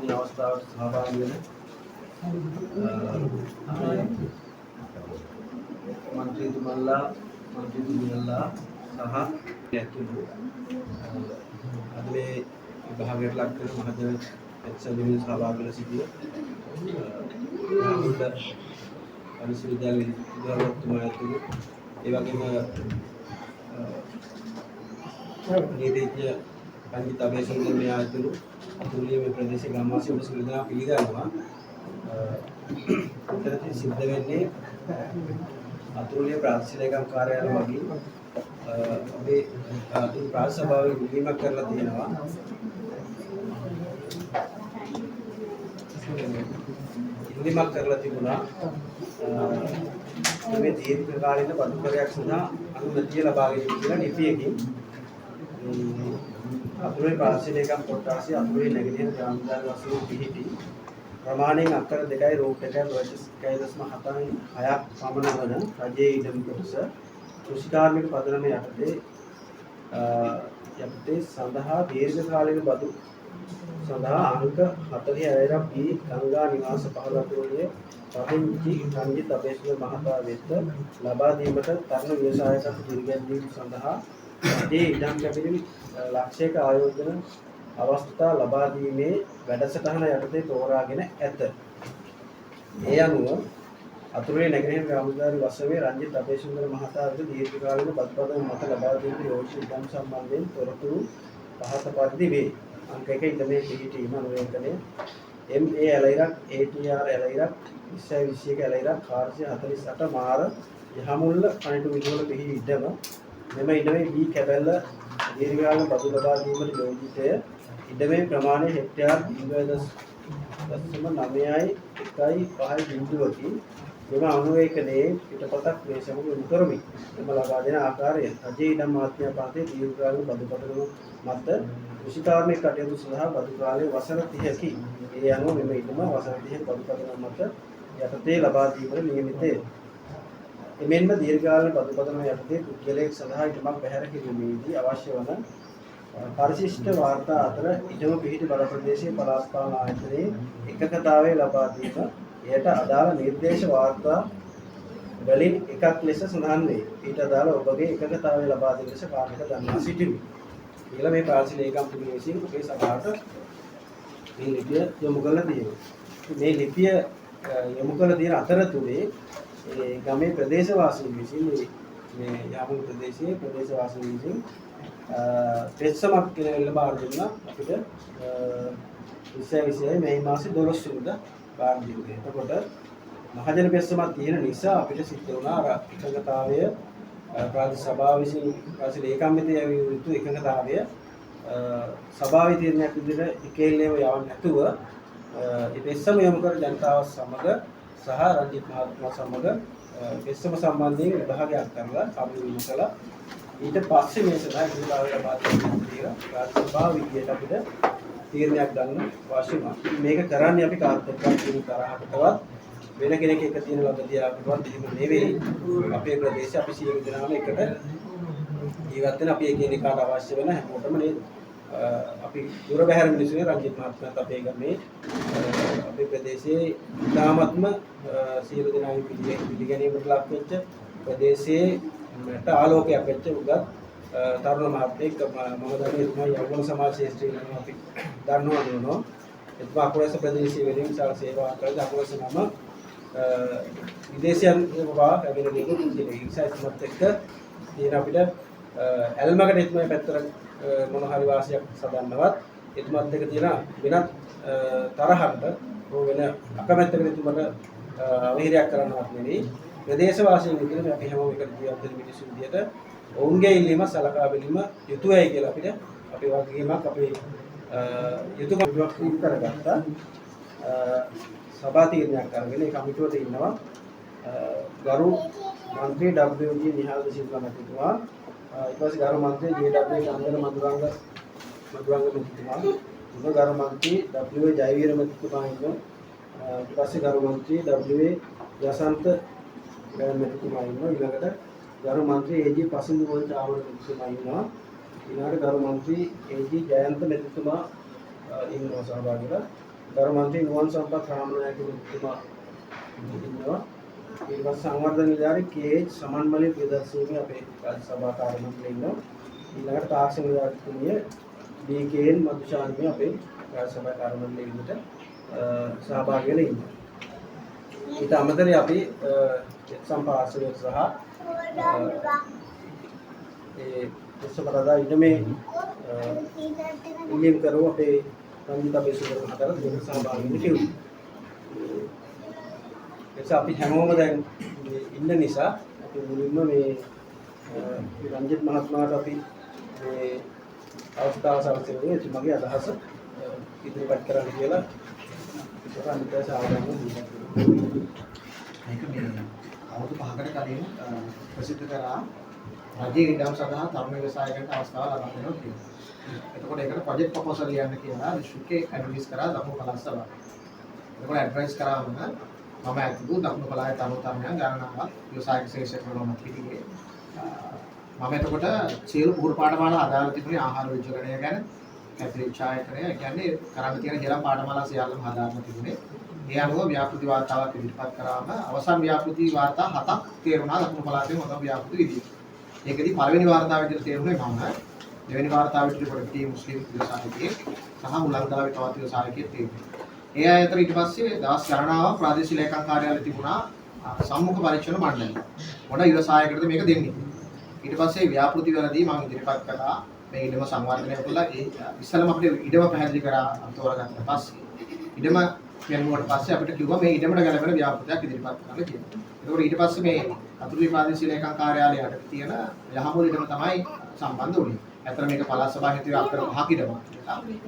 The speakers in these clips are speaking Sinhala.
මේ අවස්ථාවට සහභාගී වෙන මන්ත්‍රීතුමන්ලා සහ ඇතුළු අද මේ විභාගයට ලක් කරන මහජන එක්සැම්වලින් සහභාගී වෙලා සිටින විශ්වවිද්‍යාල විද්‍යාලතුමා ඇතුළු ඒ වගේම නීතිඥ රංජිත් අබේසුන්දර මෙයා ඇතුළු අතුරුලිය මේ ප්‍රදේශයේ ගම්වාසීන්ට සුවිදනා පිළිගන්නවා. උත්තරදී සිද්ධ වෙන්නේ අතුරුලිය ප්‍රාදේශීය ලේකම් කාර්යාලය වගේ අපේ අතුරු ප්‍රාදේශ සභාවේ ඉල්ලීමක් කරලා තියෙනවා. ඉල්ලීමක් කරලා තිබුණා මේ දීර්ඝකාලීන බඳුකරයක් සඳහා අනුමැතිය ලබා ගැනීම කියලා ලිපියකින් අතුරුලිය ප්‍රාදේශීය ලේකම් කොට්ටාසේ අතුරුලිය නැගෙනහිර ග්‍රාමීය වශයෙන් පිහිටි ප්‍රමාණයෙන් අක්කර 2යි රූට් 1යි 1.6ක් පමණ වන රජයේ ඉඩම් කොටස කෘෂිකාර්මික පදනම යටතේ සඳහා දීර්ඝකාලීන බදු සඳහා අංක 40 B ගංගා නිවාස 15 තුනේ පදිංචි රංජිත් අබේසුන්දර මහතා වෙත ලබා දීමට තරුණ ව්‍යවසායකයන් දිරිගැන්වීම සඳහා රජයේ ඉඩම් කැපිලි ලක්ෂයක ආයෝජන අවස්ථා ලබා දීමේ වැඩසටහන යටතේ තෝරාගෙන ඇත. ඒ අනුව අතුරුලිය නැගෙනහිර ග්‍රාමාධිකාරී වසමේ රංජිත් අබේසුන්දර මහතා වෙත දීර්ඝකාලීන බදුපදම මත ලබා දීමේ යෝජිත ඉඩම් සම්බන්ධයෙන් තොරතුරු පහත පරිදි වේ. අංක 1 ඉදමේ පිහිටීම අනුවේකනය MA ඇලයිරක් ATR ඇලයිරක් 2021 ඇලයිරක් 448 මාර යහමුල්ල කණිටු විදුවල පිහිටි ඉඩම මෙම ඉඩමේ B කැබැල්ල දීර්ඝකාලීන බදු ලබා දීමට යෝජිතය. ඉඩමේ ප්‍රමාණය හෙක්ටයාර් 0.915 බිඳුවකි. මෙම අනුවේකනයේ පිටපතක් මේ සමග යොමු කරමි. මෙම ලබා දෙන ආකාරය රජයේ ඉඩම් මාත්‍යා පනතේ දීර්ඝකාලීන බදු පදනම මත කෘෂිකාර්මික කටයුතු සඳහා බදු කාලය වසර 30කි. ඒ අනුව මෙම ඉඩම වසර 30ක බදු පදනම මත යටතේ ලබා දීමට නියමිතය. එමෙන්ම දීර්ඝකාලීන බදු පදනම යටතේ පුද්ගලයෙක් සඳහා ඉඩමක් බැහැර කිරීමේදී අවශ්‍ය වන පරිශිෂ්ට වාර්තා අතර ඉඩම පිහිටි බල ප්‍රදේශයේ පළාත් පාලන ආයතනයේ එකකතාවය ලබා දීම එයට අදාළ නිර්දේශ වාර්තා වලින් එකක් ලෙස සඳහන් වේ. ඊට අදාළ ඔබගේ එකකතාවය ලබා දෙන ලෙස කාර්යක දන්වා සිටිමි. කියලා මේ ප්‍රාදේශීය ලේකම්තුමිය විසින් අපේ සභාවට මේ ලිපිය යොමු කරලා තියෙනවා. මේ ලිපිය යොමු කරලා තියෙන අතරතුරේ ඒ ගමේ ප්‍රදේශවාසීන් විසින් මේ යාපන ප්‍රදේශයේ ප්‍රදේශවාසීන් විසින් පෙත්සමක් කියලා බාර දුන්නා අපිට 2020 මේ මාසේ 12 වෙනිදා බාර දුන්නේ. එතකොට මහජන පෙත්සමක් තියෙන නිසා අපිට සිද්ධ වුණා අර එකඟතාවය ප්‍රාදේශීය සභාව විසින් ප්‍රාදේශීය ලේකම්මිතය යුතු එකඟතාවය සභාවේ තීරණයක් විදිහට එකෙල්ලේම යවන්න නැතුව ඒ පෙත්සම යොමු කර ජනතාව සමග සහ රංජිත් මහත්මයා සමග පෙත්සම සම්බන්ධයෙන් විභාගයක් කරලා කමිටුව කළා. ඊට පස්සේ මේ සඳහා ඉදිරියට ලබා දෙන්න කියලා ප්‍රාදේශීය සභාව විදියට අපිට තීරණයක් ගන්න අවශ්‍ය වුණා. මේක කරන්නේ අපි කාර්යයක් කියන තරහකටවත් වෙන කෙනෙක් එක තියෙන ලබදියාකටවත් එහෙම නෙවෙයි. අපේ ප්‍රදේශය අපි සියලු දෙනාම එකට ජීවත් වෙන අපි එකිනෙකාට අවශ්‍ය වෙන හැමෝටම නේද අපි දුර බැහැර මිනිස්සුනේ රංජිත් මහත්මයාත් අපේ ගමේ අපේ ප්‍රදේශයේ ඉතාමත්ම සියලු දෙනාගේ පිළිගැනීමට ලක් වෙච්ච ප්‍රදේශයේ මට ආලෝකයක් වෙච්ච උගත් තරුණ මහත්මයෙක් මම දන්නේ තමයි යවන සමාජ ශාස්ත්‍රයේ අපි දන්නවා නේනෝ එතුමා අකුරස ප්‍රදේශයේ වෙලින් විශාල සේවාවක් කළා. අකුරස නම විදේශයන් වවා කැබිනට් එකේ ඉන්සයිට්මත් එක්ක තියෙන අපිට ඇල්මකට එතුමා පැත්තට මොන හරි වාසියක් සදන්නවත් එතුමාත් එක්ක තියෙන වෙනත් තරහකට වෙන අකමැත්තකට එතුමාට අවහිරයක් කරන්නවත් නෙවෙයි ප්‍රදේශවාසීන් විදිහට අපි හැමෝම එකට ජීවත් වෙන මිනිස්සු විදිහට ඔවුන්ගේ ඉල්ලීම සලකා බැලීම යුතුයයි කියලා අපිට අපේ වගකීමක් අපේ යුතුයකමක් පුරු කරගත්තා. සභා තීරණයක් අරගෙන ඒ කමිටුවට ඉන්නවා ගරු මන්ත්‍රී WG නිහාල් සිල්වා මැතිතුමා, ඊට පස්සේ ගරු මන්ත්‍රී JW චන්දන මදුරංග මැතිතුමා, ගරු මන්ත්‍රී WA ජයවීර මැතිතුමා ඉන්නවා, ඊට පස්සේ ගරු මන්ත්‍රී WA යසන්ත මැතිතුමා ඉන්නවා, ඊළඟට ගරු මන්ත්‍රී AG පසින්දු මොහොත ආවර මැතිතුමා ඉන්නවා, ඊළඟට ගරු මන්ත්‍රී AG ජයන්ත මැතිතුමා ඉන්නවා සහභාගීලා, ගරු මන්ත්‍රී නුවන් සම්පත් රාමනායක මහත්මයා ඉන්නවා. ඊට පස්සේ සංවර්ධන නිලධාරී කේ.එච්. සමන්මලි ප්‍රදර්ශනයේ අපේ රාජ්‍ය සභා කාර්යමන්ත්‍රී ඉන්නවා. ඊළඟට තාක්ෂණ නිලධාරිතුමිය ඩී.කේ.එන්. මදුශාන්තිය අපේ රාජ්‍ය සභා කාර්යමන්ත්‍රී විදිහට සහභාගී වෙලා ඉන්නවා. ඊට අමතරව අපි සම්පාසනය සහ ඒ විශ්වපරදා ඉදමේ ඉල්ලීම් කරුව අපේ රංජිතා බේසුවර මහතාට දෙන්න සහභාගී වෙන්න කිව්වා. එනිසා අපි හැමෝම දැන් ඉන්න නිසා අපි මුලින්ම මේ රංජිත් මහත්මයාට අපි මේ අවස්ථාව සැලසෙන්නේ එතුමාගේ අදහස ඉදිරිපත් කරන්න කියලා රංජිතා සාවධානව දීලා. මේක මේ අවුරුදු 5කට කලින් ප්‍රසිද්ධ කරා රජයේ ඉඩම් සඳහා තරුණ ව්‍යවසායකයන්ට අවස්ථාව ලබා දෙනවා කියලා. එතකොට ඒකට ප්‍රොජෙක්ට් ප්‍රොපෝසල් ලියන්න කියලා විශ්වකේ ඇඩ්වයිස් කරා දකුණු පළාත් සභාව. එතකොට ඇඩ්වයිස් කරාම මම ඇතුළු දකුණු පළාතේ තරුණ ගණනාවක් ව්‍යවසායික ශේෂ්ත්‍ර වලම පිළිගියේ. මම එතකොට සියලු පුහුණු පාඨමාලා අදාළ තිබුණේ ආහාර විජ්ජකණය ගැන, කැපිටල් ඡායකරණය කියන්නේ කරන්න තියෙන හේලම් පාඨමාලා සියල්ලම හදාගන්න තිබුණේ. ඒ අනුව ව්‍යාපෘති වාර්තාවක් ඉදිරිපත් කරාම අවසන් ව්‍යාපෘති වාර්තා 7ක් තේරුණා දකුණු පළාතේ හොඳ ව්‍යාපෘති විදියට. ඒකෙදි පළවෙනි වාර්තාව විදිහට තේරුනේ මම, දෙවෙනි වාර්තාව විදිහට පොඩි මුස්ලිම් ව්‍යවසායකයෙක් සහ මුලන්දාවේ තවත් ව්‍යවසායකයෙක් තේරුණා. ඒ අතර ඊට පස්සේ දවස් ගණනාවක් ප්‍රාදේශීය ලේකම් කාර්යාලය තිබුණා සම්මුඛ පරීක්ෂණ මණ්ඩලය. මොන ව්‍යවසායකයකටද මේක දෙන්නේ. ඊට පස්සේ ව්‍යාපෘති වලදී මම ඉදිරිපත් කළා මේ ඉඩම සංවර්ධනය කළා. ඒ ඉස්සෙල්ලාම අපිට ඉඩම පැහැදිලි කරා තෝරගත්ත පස්සේ ඉඩම කියනකොට පස්සේ අපිට කිව්වා මේ ඉඩමට ගැලපෙන ව්‍යාපෘතියක් ඉදිරිපත් කරන්න කියලා. ඒකෝට ඊට පස්සේ මේ අතුරුයි ප්‍රාදේශීය ලේකම් කාර්යාලයට තියෙන යහමුල් ඉඩම තමයි සම්බන්ධ වුණේ. ඇත්තට මේක පළාත් සභාවේ හිටිය අක්කර 5ක ඉඩම.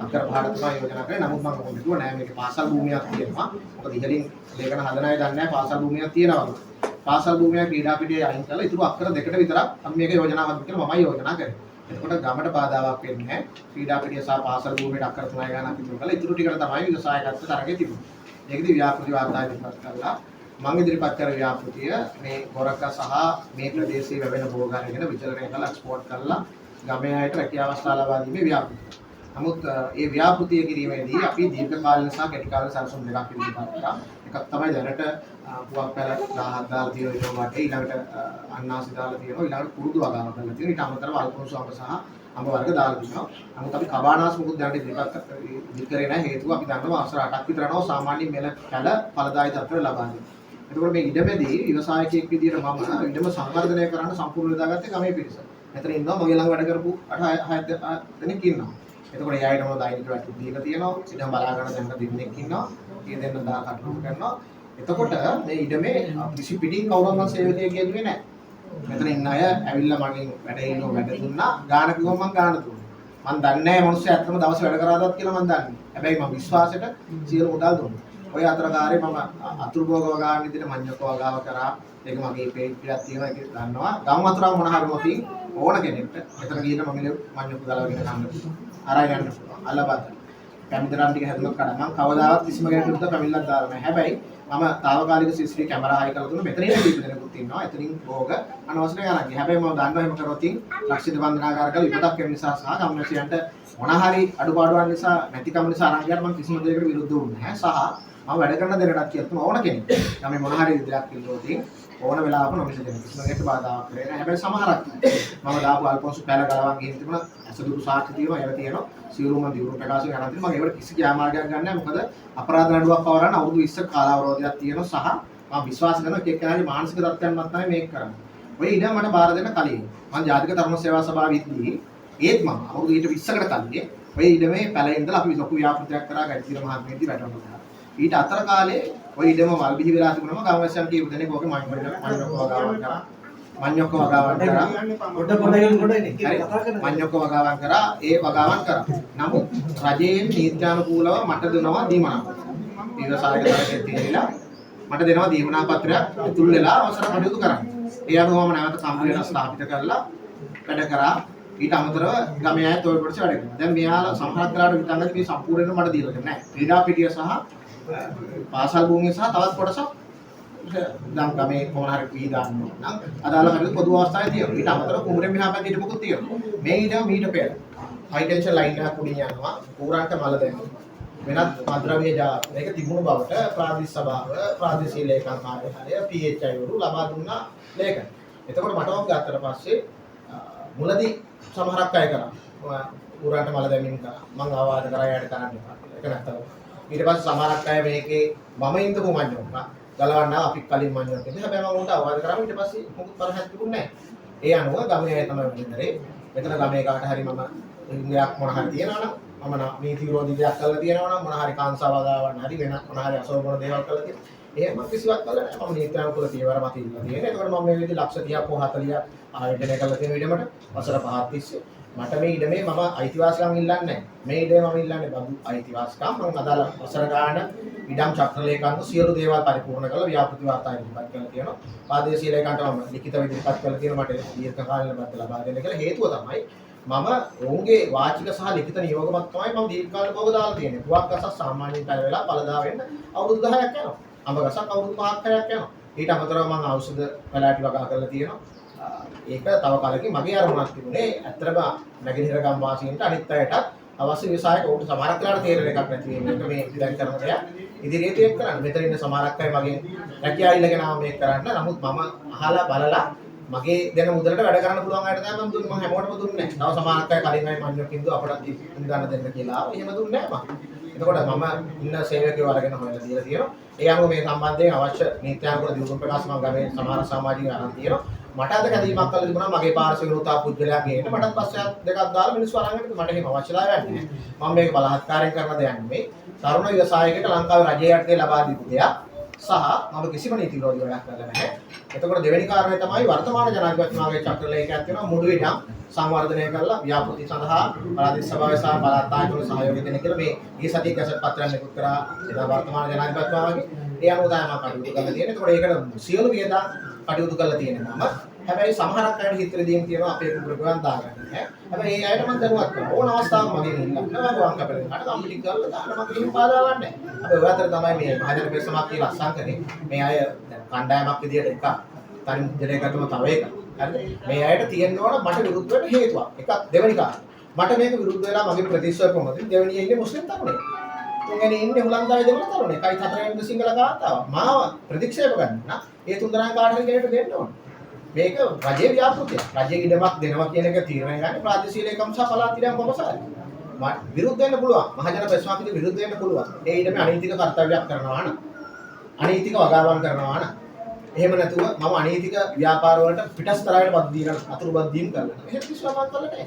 අක්කර 5ට තමයි යෝජනා කරේ. නමුත් මම මොකද කිව්වා නෑ මේක පාසල් භූමියක් තියෙනවා. මොකද ඉහළින් ලේඛන හදන අය දන්නේ නෑ පාසල් භූමියක් තියෙනවා. පාසල් භූමියක් ක්‍රීඩා පිටියේ අයින් කරලා ඊටු අක්කර 2කට විතරක් අපි මේක යෝජනාවක් කියලා මමයි යෝජනා කරේ. එතකොට ගමට බාධාවක් වෙන්නේ නැහැ. ක්‍රීඩා පිටිය සහ පාසල් භූමියට අක්කර 3 ගණනක් ඉතුරු කරලා ඊටු ටිකට තමයි විවසායකත්ව තරගේ තිබුණේ. ඒකදී ව්‍යාපෘති වාර්තා ඉදිරිපත් කළා. මම ඉදිරිපත් කර ව්‍යාපෘතිය මේ ගොරක සහ මේ ප්‍රදේශයේ වැවෙන භෝගාරගෙන විචලනය කළා එක්ස්පෝර්ට් කළා ගමේ අයට රැකියාව අවස්ථා ලබා දීමේ ව්‍යාපෘතිය. නමුත් මේ ව්‍යාපෘතිය කිරීමේදී අපි දීර්ඝකාලීන සහ කෙටි කාලීන සැලසුම් දෙකක් ඉදිරිපත් කරා. එකක් තමයි දැනට පුවක් පැල 1000ක් දාලා තියෙන ඊට වගේ ඊළඟට අන්නාසි දාලා තියෙනවා ඊළඟට කුරුදු වගාවක් කරලා තියෙනවා ඊට අමතරව අල්පොන්සු අඹ සහ අඹ වර්ග දාලා තියෙනවා. නමුත් අපි කබානාස් මුකුත් දැනට ඉදිරිපත් කරේ නැහැ. හේතුව අපි දන්නවා අවසර 8ක් විතර යනවා සාමාන්‍ය මෙල පැල ඵලදායී තත්ත්වයට ලබා දෙන්න. එතකොට මේ ඉඩමේදී ව්‍යවසායකයෙක් විදිහට මම ඉඩම සංවර්ධනය කරන්න සම්පූර්ණ දාගත්තේ ගමේ පිරිස. මෙතන ඉන්නවා මගේ ළඟ වැඩ කරපු 8 දෙනෙක් ඉන්නවා. එතකොට ඒ අයටම දෛනික වැටුප් දීලා තියෙනවා. ඉඩම බලා ගන්න දෙන්න දෙන්නෙක් ඉන්නවා. ඒ දෙන්න දා කටයුතු කරනවා. එතකොට මේ ඉඩමේ කිසි පිටින් කවුරුන්වත් සේවනය කියන්නේ නැහැ. මෙතන ඉන්න අය ඇවිල්ලා මගෙන් වැඩ ඉන්නව වැඩ දුන්නා. ගාන කිව්වම මම ගාන දුන්නා. මම දන්නේ නැහැ මිනිස්සු ඇත්තම දවස් වැඩ කරාදත් කියලා මම දන්නේ. හැබැයි මම විශ්වාසයට සියලු මුදල් දුන්නා. ඔය අතර කාර්යය මම අතුරු භෝග වගාවන් විදිහට මඤ්ඤොක්ක වගාව කරා. ඒක මගේ පේජ් එකක් තියෙනවා ඒක දන්නවා. ගම් වතුරා මොන හරි මොතින් ඕන කෙනෙක්ට එතන ගිහින් මම මඤ්ඤොක්ක ගලවගෙන කන්න අරයි යන්න පුළුවන්. අල්ලපත්. කැමරාන් ටික හැදුණා කඩ මම කවදාවත් කිසිම කෙනෙකුට පැමිණිල්ලක් දාලා නැහැ. හැබැයි මම తాවකාලික CCTV කැමරා හයි කරලා දුන්නා. මෙතන ඉන්න කීප දෙනෙකුත් ඉන්නවා. එතනින් භෝග අනවශ්‍ය ගණන්. හැබැයි මම දන්නවා එහෙම කරොත් ලක්ෂිත බන්ධනාගාර කරලා ඉපතක් වෙන නිසා සහ ගම්වැසියන්ට මොන හරි අඩුපාඩුවක් නිසා නැතිකම නිසා අරන් ගියාට මම කිසිම දෙයකට විරුද්ධ වුණේ නැහැ. සහ මම වැඩ කරන දෙයකටත් කියනවා ඕන කෙනෙක්. තමයි මොන හරි දෙයක් කිව්වොතින් ඕන වෙලාවක නොමිස දෙන්න. කිසිම දෙයකට බාධාවක් කරේ නැහැ. හැබැයි සමහරක් මම දාපු අල්පොන්සු පැල ගලවන් ගිහින් තිබුණා. අසදුරු සාක්ෂි තියෙනවා. ඒවා තියෙනවා. සිවුරුම දියුරු ප්‍රකාශය ගන්න තියෙනවා. මම ඒවට කිසි ක්‍රියාමාර්ගයක් ගන්න නැහැ. මොකද අපරාධ නඩුවක් පවරන අවුරුදු 20ක කාලාවරෝධයක් තියෙනවා. සහ මම විශ්වාස කරනවා එක එක්කෙනාගේ මානසික තත්ත්වයන් මත තමයි මේක කරන්නේ. ඔය ඉඩම මට බාර දෙන්න කලින් මම ජාතික තරුණ සේවා සභාවෙදී ඒත් මම අවුරුදු 20කට කලින් ඔය ඉඩමේ පැලේ ඉඳලා අපි ලොකු ව්‍යාපෘතියක් කරා ගැටිතිර මහත්මියදී වැටුණා. ඊට අතර කාලේ ඔය ඉඩම වල් බිහි වෙලා තිබුණම ගම්වැසියන් කීප දෙනෙක් ඕකේ මඤ්ඤොක්ක වගාවක් කරා. මඤ්ඤොක්ක වගාවක් කරා. මඤ්ඤොක්ක වගාවක් කරා. ඒ වගාවක් කරා. නමුත් රජයෙන් නීත්‍යානුකූලව මට දෙනවා දීමනාප. ව්‍යවසායක තරකේ තියෙනවා. මට දෙනවා දීමනාප පත්‍රයක් ඇතුල් වෙලා අවසර කටයුතු කරන්න. ඒ අනුව මම නැවත කම්පැනි ස්ථාපිත කරලා වැඩ කරා. ඊට අමතරව ගමේ අයත් ඔය කොටස වැඩ කරනවා. දැන් මෙයාලා සමහරක් වෙලාවට විතංගද මේ සම්පූර්ණයෙන්ම මට දීලා නැහැ. ක්‍රීඩා පිටිය සහ පාසල් භූමිය සහ තවත් කොටසක් දැන් ගමේ කොහොම හරි වී දාන්න නම් අදාළ කටයුතු පොදු අවස්ථාවේ තියෙනවා. ඊට අමතරව කුඹුරෙන් මෙහා පැත්තේ හිටපොකුත් තියෙනවා. මේ ඉඳන් මීට පෙර හයි ටෙන්ෂන් ලයින් එකක් උඩින් යනවා. කුරාන්ට මල දෙනවා. වෙනත් මද්‍රව්‍ය මේක තිබුණු බවට ප්‍රාදේශ සභාව ප්‍රාදේශීය ලේකම් කාර්යාලය PHI වරු ලබා දුන්නා ලේඛන. එතකොට මට ඔක් ගත්තට පස්සේ මුලදී සමහරක් අය කරා උරන්ට මල දැමීම් කරා මම ආවාද කරා යට කරන්න එපා කියලා. ඒක නැත්තම් ඊට පස්සේ සමහරක් අය මේකේ මම ඉඳපු මඤ්ඤොක්ක ගලවන්න අපි කලින් මඤ්ඤොක්ක ඉන්නේ. හැබැයි මම උන්ට ආවාද කරාම ඊට පස්සේ මොකද පරහත් තිබුණේ නැහැ. ඒ අනුව ගමේ අය තමයි වෙන්නේ. මෙතන ගමේ කාට හරි මම ඉංග්‍රීසියක් මොන හරි තියනවනම් මම නීති විරෝධී දෙයක් කරලා තියෙනවා නම් මොන හරි කාංශාව ගාවන්න හරි වෙන මොන හරි අසෝබන දේවල් කරලා තියෙනවා. එහෙම කිසිවක් කරලා නැහැ. මම නීත්‍යානුකූල පියවර මත ඉන්නවා තියෙන්නේ. ඒකෝට මම මේ විදිහට ලක්ෂ 30ක් හෝ 40ක් ආයෝජනය කරලා තියෙන ඉඩමට වසර 5ක් තිස්සේ මට මේ ඉඩමේ මම අයිතිවාසිකම් ඉල්ලන්නේ නැහැ. මේ ඉඩේ මම ඉල්ලන්නේ බඳු අයිතිවාසිකම්. මම අදාළ වසර ගාන ඉඩම් චක්‍ර ලේකම්තු සියලු දේවල් පරිපූර්ණ කරලා ව්‍යාපෘති වාර්තා ඉදිරිපත් කරලා තියෙනවා. ප්‍රාදේශීය ලේකම්ට මම ලිඛිත ඉදිරිපත් කරලා තියෙනවා මට දීර්ඝ කාලීන බද්ද ලබා දෙන්න කියලා. හේතුව තමයි මම ඔවුන්ගේ වාචික සහ ලිඛිත නියෝගමත් තමයි මම දීර්ඝකාල භෝග දාලා තියෙන්නේ. පුවක් ගසක් සාමාන්‍යයෙන් පැය වෙලා පළදා වෙන්න අවුරුදු 10ක් යනවා. අඹ ගසක් අවුරුදු 5ක් 6ක් යනවා. ඊට අමතරව මම ඖෂධ පැලෑටි වගා කරලා තියෙනවා. ඒක තව කාලෙකින් මගේ අරමුණක් තිබුණේ ඇත්තටම නැගෙනහිර ගම් වාසීන්ට අනිත් අයටත් අවශ්‍ය විසායක උන්ට සමහරක් වෙලාවට තේරෙන එකක් නැති වෙන එක මේ දැන් කරන දෙයක් ඉදිරියට ඒක කරන්න. මෙතන ඉන්න සමහරක් අය මගෙන් රැකියාව ඉල්ලගෙන ආව මේක කරන්න. නමුත් මම අහලා බලලා මගේ දෙන මුදලට වැඩ කරන්න පුළුවන් අයට තමයි මම දුන්නේ. මම හැමෝටම දුන්නේ නැහැ. තව සමහරක් අය කලින් අය මන්යක් ඉඳු අපට ඉඳන්න දෙන්න කියලා ආවා. එහෙම දුන්නේ නැහැ මම. එතකොට මම ඉන්න සේවකයෝ අරගෙන හොයලා දීලා තියෙනවා. ඒ අනුව මේ සම්බන්ධයෙන් අවශ්‍ය නීත්‍යානුකූල දියුණු ප්‍රකාශ මම ගමේ සමහර සමාජික අරන් තියෙනවා. මට අද කැදීමක් කළා තිබුණා මගේ පාර්ශ්ව විරෝධතා පුද්ගලයා ගේන්න මටත් පස්සේ දෙකක් දාලා මිනිස්සු අරන් ගිහින් මට එහෙම අවශ්‍යතාවයක් නැහැ. මම මේක බලහත්කාරයෙන් කරන දෙයක් නෙමෙයි. තරුණ ව්‍යවසායකයට ලංකාවේ රජයේ යටතේ ලබා දීපු දෙයක් සහ මම කිසිම නීති විරෝධී වැඩක් කරලා නැහැ. එතකොට දෙවෙනි කාරණය තමයි වර්තමාන ජනාධිපතිතුමාගේ චක්‍රලේඛයක් තියෙනවා මුළු ඉඩම් සංවර්ධනය කරලා ව්‍යාපෘති සඳහා පළාත් සභාවේ සහ පළාත් ආයතන සහයෝගය දෙන්න කියලා මේ ඊ සතියේ ගැසට් පත්‍රයක් නිකුත් කරා එදා වර්තමාන ජනාධිපතිතුමාගේ. ඒ අනුව තමයි මම කටයුතු කරලා තියෙන්නේ. එතකොට ඒකට සියලු වියදම් කටයුතු කරලා තියෙන්නේ මම. හැබැයි සමහරක් අයට හිතේ දීම් තියෙනවා අපේ කුඹුරකවන් දාගන්න ඈ. හැබැයි ඒ අයට මම දැනුවත් කරනවා. ඕන අවස්ථාවක මගෙන් ඉල්ලන්න. මම වංක අපලෙන් කාට කම්පිටි කරලා දාන්න මම කිසිම බාධාවක් නැහැ. අපි ඔය අතර තමයි මේ මහජන පෙරසමක් කියලා අස්සම් කරේ. මේ අය කණ්ඩායමක් විදියට එකක් තනි ජනයකටම තව එකක්. හරිද? මේ අයට තියෙන්න ඕන මට විරුද්ධ වෙන්න හේතුවක්. එකක් දෙවෙනි කාරණා. මට මේක විරුද්ධ වෙලා මගේ ප්‍රතික්ෂේප මොකද? දෙවෙනියේ ඉන්නේ මුස්ලිම් තරුණයෙක්. තුන්වෙනි ඉන්නේ හුලංදාවේ දෙමළ තරුණයෙක්. කයි හතරවෙනි සිංහල කාන්තාවක්. මාව ප්‍රතික්ෂේප කරන්න. ඒ තුන්දෙනා කාට හරි කෙනෙක්ට දෙන්න ඕන. මේක රජයේ ව්‍යාපෘතියක්. රජයේ ඉඩමක් දෙනවා කියන එක තීරණය ගන්න ප්‍රාදේශීය ලේකම් සහ පළාත් ඉඩම් කොමසාරිය. විරුද්ධ වෙන්න පුළුවන්. මහජන ප්‍රශ්නාවකින් විරුද්ධ වෙන්න පුළුවන්. ඒ ඉඩමේ අනීතික කර්තව්‍යයක් කරනවා නම් අනීතික වගාවන් කරනවා නම් එහෙම නැතුව මම අනීතික ව්‍යාපාර වලට පිටස්තරයට බදු දීලා අතුරු බදු දීම් කරලා. එහෙම කිසිවක් කරලා නැහැ.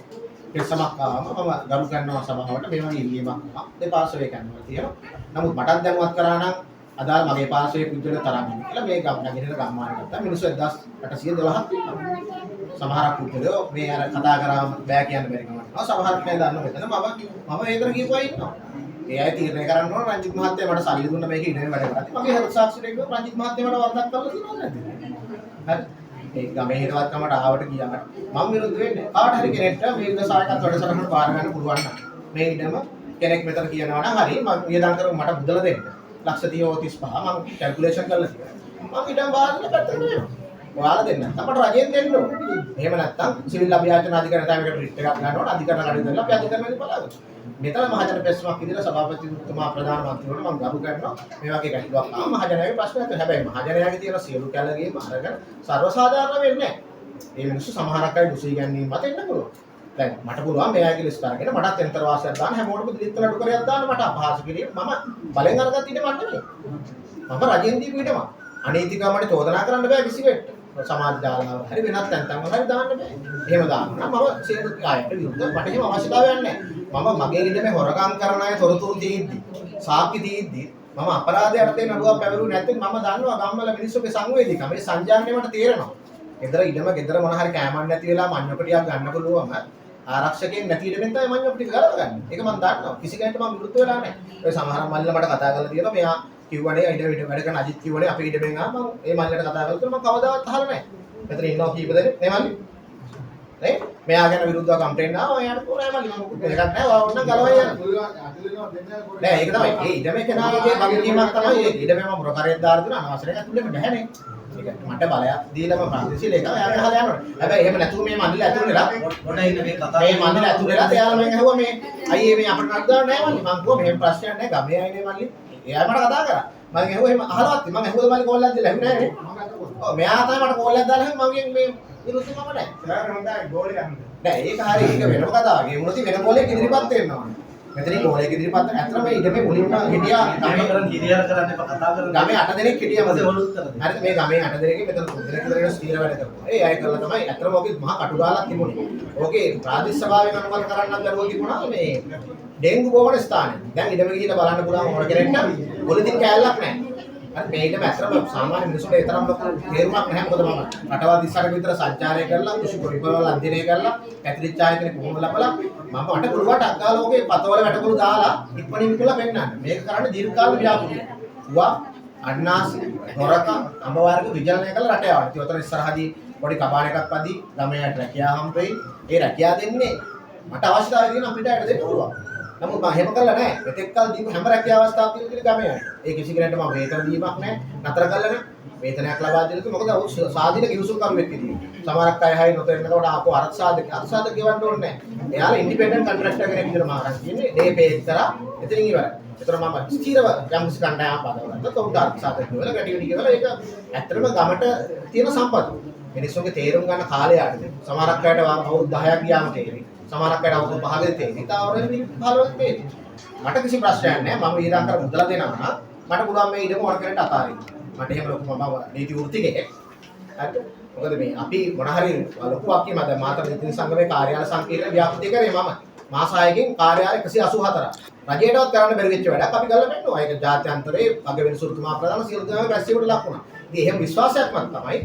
පෙරසමක් ආවම මම ගරු කරනවා සභාවට මේ වගේ ඉල්ලීමක් ආවා. දෙපාර්ශ්වයේ කරනවා තියෙනවා. නමුත් මටත් දැනුවත් කරා නම් අදාළ මගේ පාර්ශ්වයේ පුද්ගල තරම් ඉන්නේ කියලා මේ ගම් නැගිටින ගම්මාන ගත්තා. මිනිස්සු 1812ක් ඉන්නවා. සමහරක් පුද්ගලයෝ මේ අර කතා කරාම බෑ කියන්න බැරි කමක්. සමහරක් නෑ දන්න මෙතන මම ඒතර කියපුවා ඉන්නවා. ඒ අය තීරණය කරන්න ඕන රංජිත් මහත්තයා මට සල්ලි දුන්න මේක ඉඩේ වැඩ කරලා. මගේ හද සාක්ෂියට ගිහුවා රංජිත් මහත්තයා මට වරදක් කරලා තියෙනවද නැද්ද? හරි. ඒ ගමේ හිතවත්කමට ආවට ගියාට මම විරුද්ධ වෙන්නේ. කාට හරි කෙනෙක්ට මේ විදසායකත් වැඩසටහනට බාර ගන්න පුළුවන් නම් මේ ඉඩම කෙනෙක් මෙතන කියනවා නම් හරි මම වියදම් කරමු මට මුදල දෙන්න. ලක්ෂ 35 මම කැල්කියුලේෂන් කරලා තියෙනවා. මම ඉඩම් බාර දෙන්න පැත්තට වෙනවා. ඔයාලා දෙන්න. අපට රජයෙන් දෙන්න ඕනේ. එහෙම නැත්නම් සිවිල් අභියාචන අධිකරණයට රිට් එකක් ගන්න ඕනේ. අධිකරණ කඩේ දාලා අපි අධිකරණෙදි බලන්න. මෙතන මහජන ප්‍රශ්නයක් විදිහට සභාපතිතුමා ප්‍රධාන මන්ත්‍රීවරුන්ට මම ගරු කරනවා. මේ වගේ ගැටලුවක් ආව මහජනයාගේ ප්‍රශ්නයක්. හැබැයි මහජනයාගේ තියෙන සියලු කැලගේම අරගෙන සර්වසාධාරණ වෙන්නේ නැහැ. මේ මිනිස්සු සමහරක් අය දුසී ගැනීම මත එන්න පුළුවන්. දැන් මට පුළුවන් මේ අයගේ ලිස්ට් අරගෙන මටත් එන්තර වාසියක් දාන්න හැමෝටම දිලිත් නඩු කරයක් දාන්න මට අපහාස කිරීම මම බලෙන් අරගත්ත ඉඩ මට නෙමෙයි. මම රජෙන් දීපු ඉඩම. අනීතිකමට චෝදනා කරන්න බෑ කිසිවෙට. සමාජ දාලාව හරි වෙනත් තැන් වල හරි දාන්න බෑ. එහෙම දාන්න නම් මම සියලු ආයත විරුද්ධ මට එහෙම අවශ්‍යතාවයක් නැහැ. මම මගේ ඉඩමේ හොරකම් කරන අය තොරතුරු දීද්දි සාක්ෂි දීද්දි මම අපරාධයට දෙන නඩුවක් පැවරුනේ නැත්නම් මම දන්නවා ගම්වල මිනිස්සුගේ සංවේදීකම මේ සංජානනය මට තේරෙනවා. ගෙදර මොන හරි කෑමක් නැති වෙලා මඤ්ඤොකටියක් ගන්න පුළුවම ආරක්ෂකෙන් නැති ඉඩමෙන් තමයි මඤ්ඤොකටි ගලවගන්නේ. ඒක මම දන්නවා. කිසි කෙනෙක්ට මම විරුද්ධ වෙලා නැහැ. ඔය සමහර මල්ල මට කතා කරලා තියෙනවා මෙයා කිව්වනේ ඉඩ වැඩ කරන අජිත් කිව්වනේ අපේ ඉඩමෙන් ආව මම ඒ මල්ලට කතා කරලා මම කවදාවත් අහලා නැහැ. මෙතන ඉන්නවා කීප දෙනෙක් නේ මල්ලි. නේ මෙයා ගැන විරුද්ධව කම්ප්ලේන්ට් ආවා එයාට පොරයි මල්ලි මම මොකද එකක් නැහැ වා ඕන්න ගලවයි යන්න. නෑ ඒක තමයි. ඒ ඉඩමේ කෙනාගේ වගකීමක් තමයි ඒක. ඉඩමේ මම මොකක් කරේද දාලා දුන්නා අනවශ්‍ය එකක් තුලෙම බැහැනේ. මට බලයක් දීලාම ප්‍රාදේශීය ලේකම් එයාට අහලා යනවා. හැබැයි එහෙම නැතුව මේ මණ්ඩලය ඇතුළු වෙලා ගොඩ ඉන්න මේ කතා මේ මණ්ඩලය ඇතුළු වෙලා එයාලා මම ඇහුවා මේ අයියේ මේ අපිට නඩු දාන්න නැහැ මල්ලි. මං කිව්වා මෙහෙම ප්‍රශ්නයක් නැහැ ගමේ අයනේ මල්ලි. එයා මට කතා කරා. මම ඇහුවා එහෙම අහලවත් මම ඇහුවා මල්ලි කෝල් එකක් දීලා ඇහුවේ නැහැ නේ. ඔව් මෙයා තමයි මට කෝල් එකක් දාලා මම මේ විරුද්ධ මම නැහැ. සර් හොඳයි ගෝල් එක අහන්න. නෑ ඒක හරිය ඒක වෙනම කතාවක්. ඒ වුණොත් වෙන කෝල් එකක් ඉදිරිපත් වෙනවා. මෙතනින් කෝල් එකක් ඉදිරිපත් වෙන ඇත්තම ඉඩමේ මුලින්ම හිටියා ගමේ කරන් හිරියර කරන්න එපා කතා කරන්න. ගමේ 8 දෙනෙක් හිටියා මොකද මම. ඔලුත් කරන්නේ. හරිද මේ ගමේ 8 දෙනෙක්ගේ මෙතන 3 දෙනෙක් විතර ස්ථීර වැඩ කරනවා. ඒ අය කරලා තමයි ඇත්තම ඕකේ මහා කටුගාලක් තිබුණේ. ඕකේ ප්‍රාදේශ සභාවෙන් අනුමත කරන්නත් දරුවෝ තිබුණා මේ ඩෙන්ගු බෝවන ස්ථානේ. දැන් ඉඩම ගිහිල්ලා බලන්න පුළුවන් මොන කෙනෙක්ට පොලිතින් කෑල්ලක් නැහැ. හරි මේ ඉඩම ඇත්තම සාමාන්‍ය මිනිස්සුන්ට ඒ තරම් ලොකු තේරුමක් නැහැ. මොකද මම රටවල් 38ක විතර සංචාරය කරලා කුෂි පොරිපවල අධ්‍යයනය කරලා පැතිරිච්ච ආයතන කොහොමද ලබලා මම මට පුළුවන් අග්ගාලෝකේ පතවල වැටකුළු දාලා ඉක්මනින් කියලා පෙන්නන්න. මේක කරන්නේ දීර්ඝකාල ව්‍යාපෘතිය. වා අන්නාසි හොරක අඹ වර්ග විජලනය කළ රට යවන්න. ඉතින් උතර ඉස්සරහදී පොඩි කබාන එකක් පදි ළමයාට රැකියාව හම්බෙයි. ඒ රැකියාව දෙන්නේ මට අවශ්‍යතාවය තියෙන අපිට ඇයට දෙන්න පුළුවන්. නමුත් මම එහෙම කළා නැහැ. මෙතෙක් කල් දීපු හැම රැකියාව අවස්ථාවක් තියෙන ගමේ අය. ඒ කිසි කෙනෙක්ට මම වේතන දීමක් නැහැ. නතර කළා නැහැ. වේතනයක් ලබා දෙන්න කිව්ව මොකද සාධින කිවිසුම් කරුවෙක් විදිහට. සමහරක් අය හයි නොතේරෙනකොට ආපහු අර්ථසාධක ගෙවන්න ඕනේ නැහැ. එයාලා ඉන්ඩිපෙන්ඩන්ට් කොන්ට්‍රැක්ටර් කෙනෙක් විදිහට මම අරන් කියන්නේ ඩේ පේ විතර එතනින් ඉවරයි. ඒතර මම ස්ථිරව යම් කිසි කණ්ඩායමක් පදවලා තොට අර්ථසාධක ගෙවලා ගැටි වැඩි ගෙවලා ඒක ඇත්තටම ගමට තියෙන සම්පත. මිනිස්සුන්ගේ තේරුම් ගන්න කාලය ආදී. සමහරක් අයට අවුරුදු 10ක් ගියාම තේරෙයි. සමහරක් අයට අවුරුදු 5ක තේරෙයි. ඊටවරෙන් 15ක් තේරෙයි. මට කිසි ප්‍රශ්නයක් නැහැ. මම ඊළඟ කර මුදල දෙනවා නම් මට පුළුවන් මේ ඉඩම ඕන කෙනෙක්ට අතාරින්න. මට එහෙම ලොකු මම නීති වෘත්තිකයෙක්. හරිද? මොකද මේ අපි මොන හරි ලොකු වක්කීම දැන් මාතර නීති සංගමේ කාර්යාල සංකීර්ණ ව්‍යාපෘති කරේ මම. මාස 6කින් කාර්යාල 184ක්. රජයටවත් කරන්න බැරි වෙච්ච වැඩක් අපි කරලා පෙන්නනවා. ඒක ජාත්‍යන්තරේ අගවිනිසුරුතුමා ප්‍රධාන සියලු දෙනා පැස්සීමට ලක් වුණා. ඉතින් එහෙම විශ්වාසයක්වත් තමයි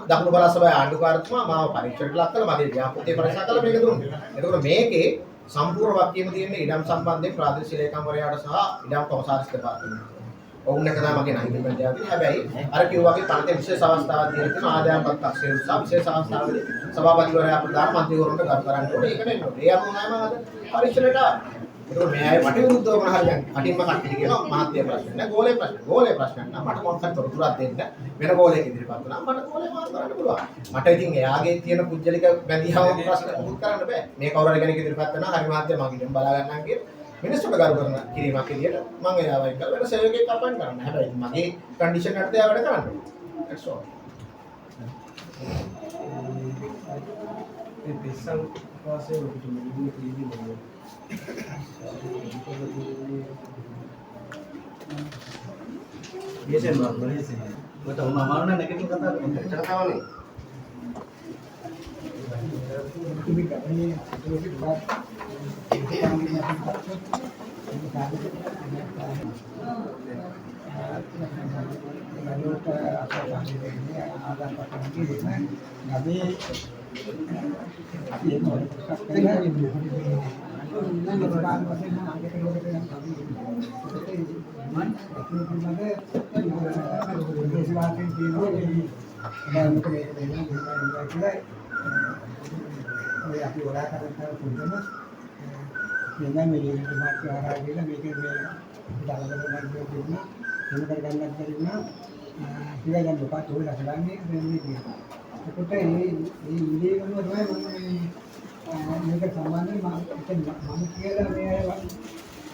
දකුණු පළාත් සභාවේ ආණ්ඩුකාරතුමා මාව පරීක්ෂණයට ලක් කළා. මගේ ව්‍යාපෘතිය පරීක්ෂා කළා මේක දුන්නා. එතකොට මේකේ සම්පූර්ණ වක්කීම තියෙන්නේ ඉඩම් සම්බන්ධයෙන් ප්‍රාදේශීය ලේකම්වරයාට සහ ඉඩම් කොමසාරිස් දෙපාර්තමේන්තුවට. ඔවුන් එක තමයි මගේ නයිති පන්තියක් තියෙන්නේ. හැබැයි අර කිව්වා වගේ පන්තියේ විශේෂ අවස්ථාවක් තියෙන තියෙන ආදායම් පත් අක්ෂර නිසා විශේෂ අවස්ථාවලදී සභාපතිවරයා ප්‍රධාන මන්ත්‍රීවරුන්ට ගරු කරන්න ඕනේ. ඒක නෙමෙයි. ඒ අනුව නෑ මම අද පරීක්ෂණයට ආවේ. ඒක මේ අය මට විරුද්ධව මොන හරි දැන් කටින්ම කට්ටිය කියනවා මහත්ය ප්‍රශ්න නෑ ගෝලේ ප්‍රශ්න නෑ මට මොකක්ද තොරතුරක් දෙන්න වෙන ගෝලයක ඉදිරිපත් වුණා මට ගෝලේ මාරු කරන්න පුළුවන්. මට ඉතින් එයාගේ තියෙන පුජ්‍යලික බැඳියාව ප්‍රශ්න මුකුත් කරන්න බෑ. මේ කවුරු හරි කෙනෙක් ඉදිරිපත් වෙනවා හරි මහත්ය මගෙන් බලා ගන්නම් කියලා මිනිස්සුන්ට ගරු කරන කිරීමක් එළියට මම එයාව එක්ක වෙන සේවකයෙක් අපන්න කරන්න. හැබැයි මගේ කන්ඩිෂන් එකට එයා වැඩ කරන්න ඕනේ. that's all. ඒ පිස්සන් වාසේ ඔබට මුලින්ම කීවි නේද? මේසෙන් බලන්නේ. මට උන අමාරු නැගිටින් කතා කරන්නේ. කතාවනේ. අපි වඩා කරලා පුදුම මෙන්න මේ මාත් ආරා ගිහලා මේකේ මේ දාලා ගන්න දුන්නා එහෙම කර ගන්නත් බැරිුණා කියලා දැන් දෙපා තෝරලා ගන්නේ මේ කියනවා. ඒකට මේ ඉන්නේ මොනවද තමයි මම මේක සම්බන්ධයෙන් මම කියලා මේ අය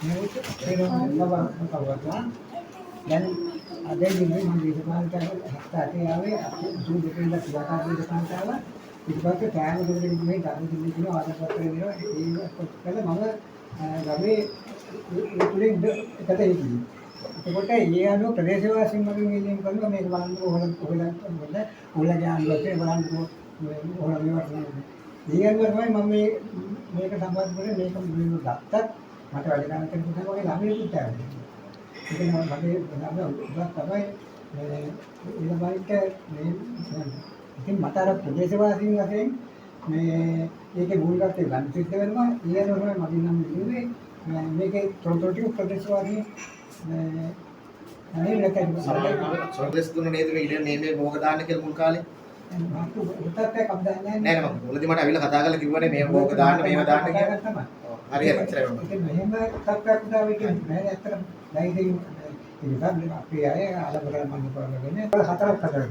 මේක තේරුම් ගන්න දැන් අද දිනේ මම දේශපාලනට හස්තාටේ ආවේ අපි සූ දෙකෙන් ක්‍රියාකාරී දේශපාලනට ආවා. ඊට පස්සේ කෑම දෙකකින් මේ ධර්ම දින්නේ කියන ආදපත්‍රය දෙනවා ඒක කොච්චර මම ගමේ ඒ තුලින් එකට හිටියේ. එතකොට ඒ අනුව ප්‍රදේශවාසීන් මගෙන් ඉල්ලීම් කරනවා මේක බලන්න ඕගොල්ලෝ ඕගොල්ලෝගේ අනුගතේ බලන්න ඕගොල්ලෝ මේවට ඒ අනුව තමයි මම මේක සම්බන්ධ කරගෙන මේක මුලින්ම ගත්තත් මට වැඩ ගන්න කෙනෙකුට වගේ ළමයෙකුට ආවේ. ඒක නම් මගේ ළමයා තමයි ඊළඟට මේ ඉතින් මට අර ප්‍රදේශවාසීන් වශයෙන් මේ ඒකේ මූලිකත්වය ගන්න සිද්ධ වෙනවා. ඒ අනුව තමයි මගේ නම් ඉන්නේ මේකේ තොරතුරු ටික ප්‍රදේශවාසීන් අනේ නැත්නම් සර්විස් දුන්න නේද මේ ඉඩ මේ මොකද දාන්න කියලා මුල් කාලේ මට උත්තර එකක් දාන්නේ නෑ නෑ මම මුලදී මට අවිල කතා කරලා කිව්වනේ මේ මොකද දාන්න මේව දාන්න කියලා තමයි. හරි හරි ඉතින් ඉතින් මෙහෙම තත්ත්වයක් උදාවේ කියන්නේ නෑ ඇත්තටම දැන් ඉතින් අපි අය ආලබරල මම කරගෙන හතරක් හතරක්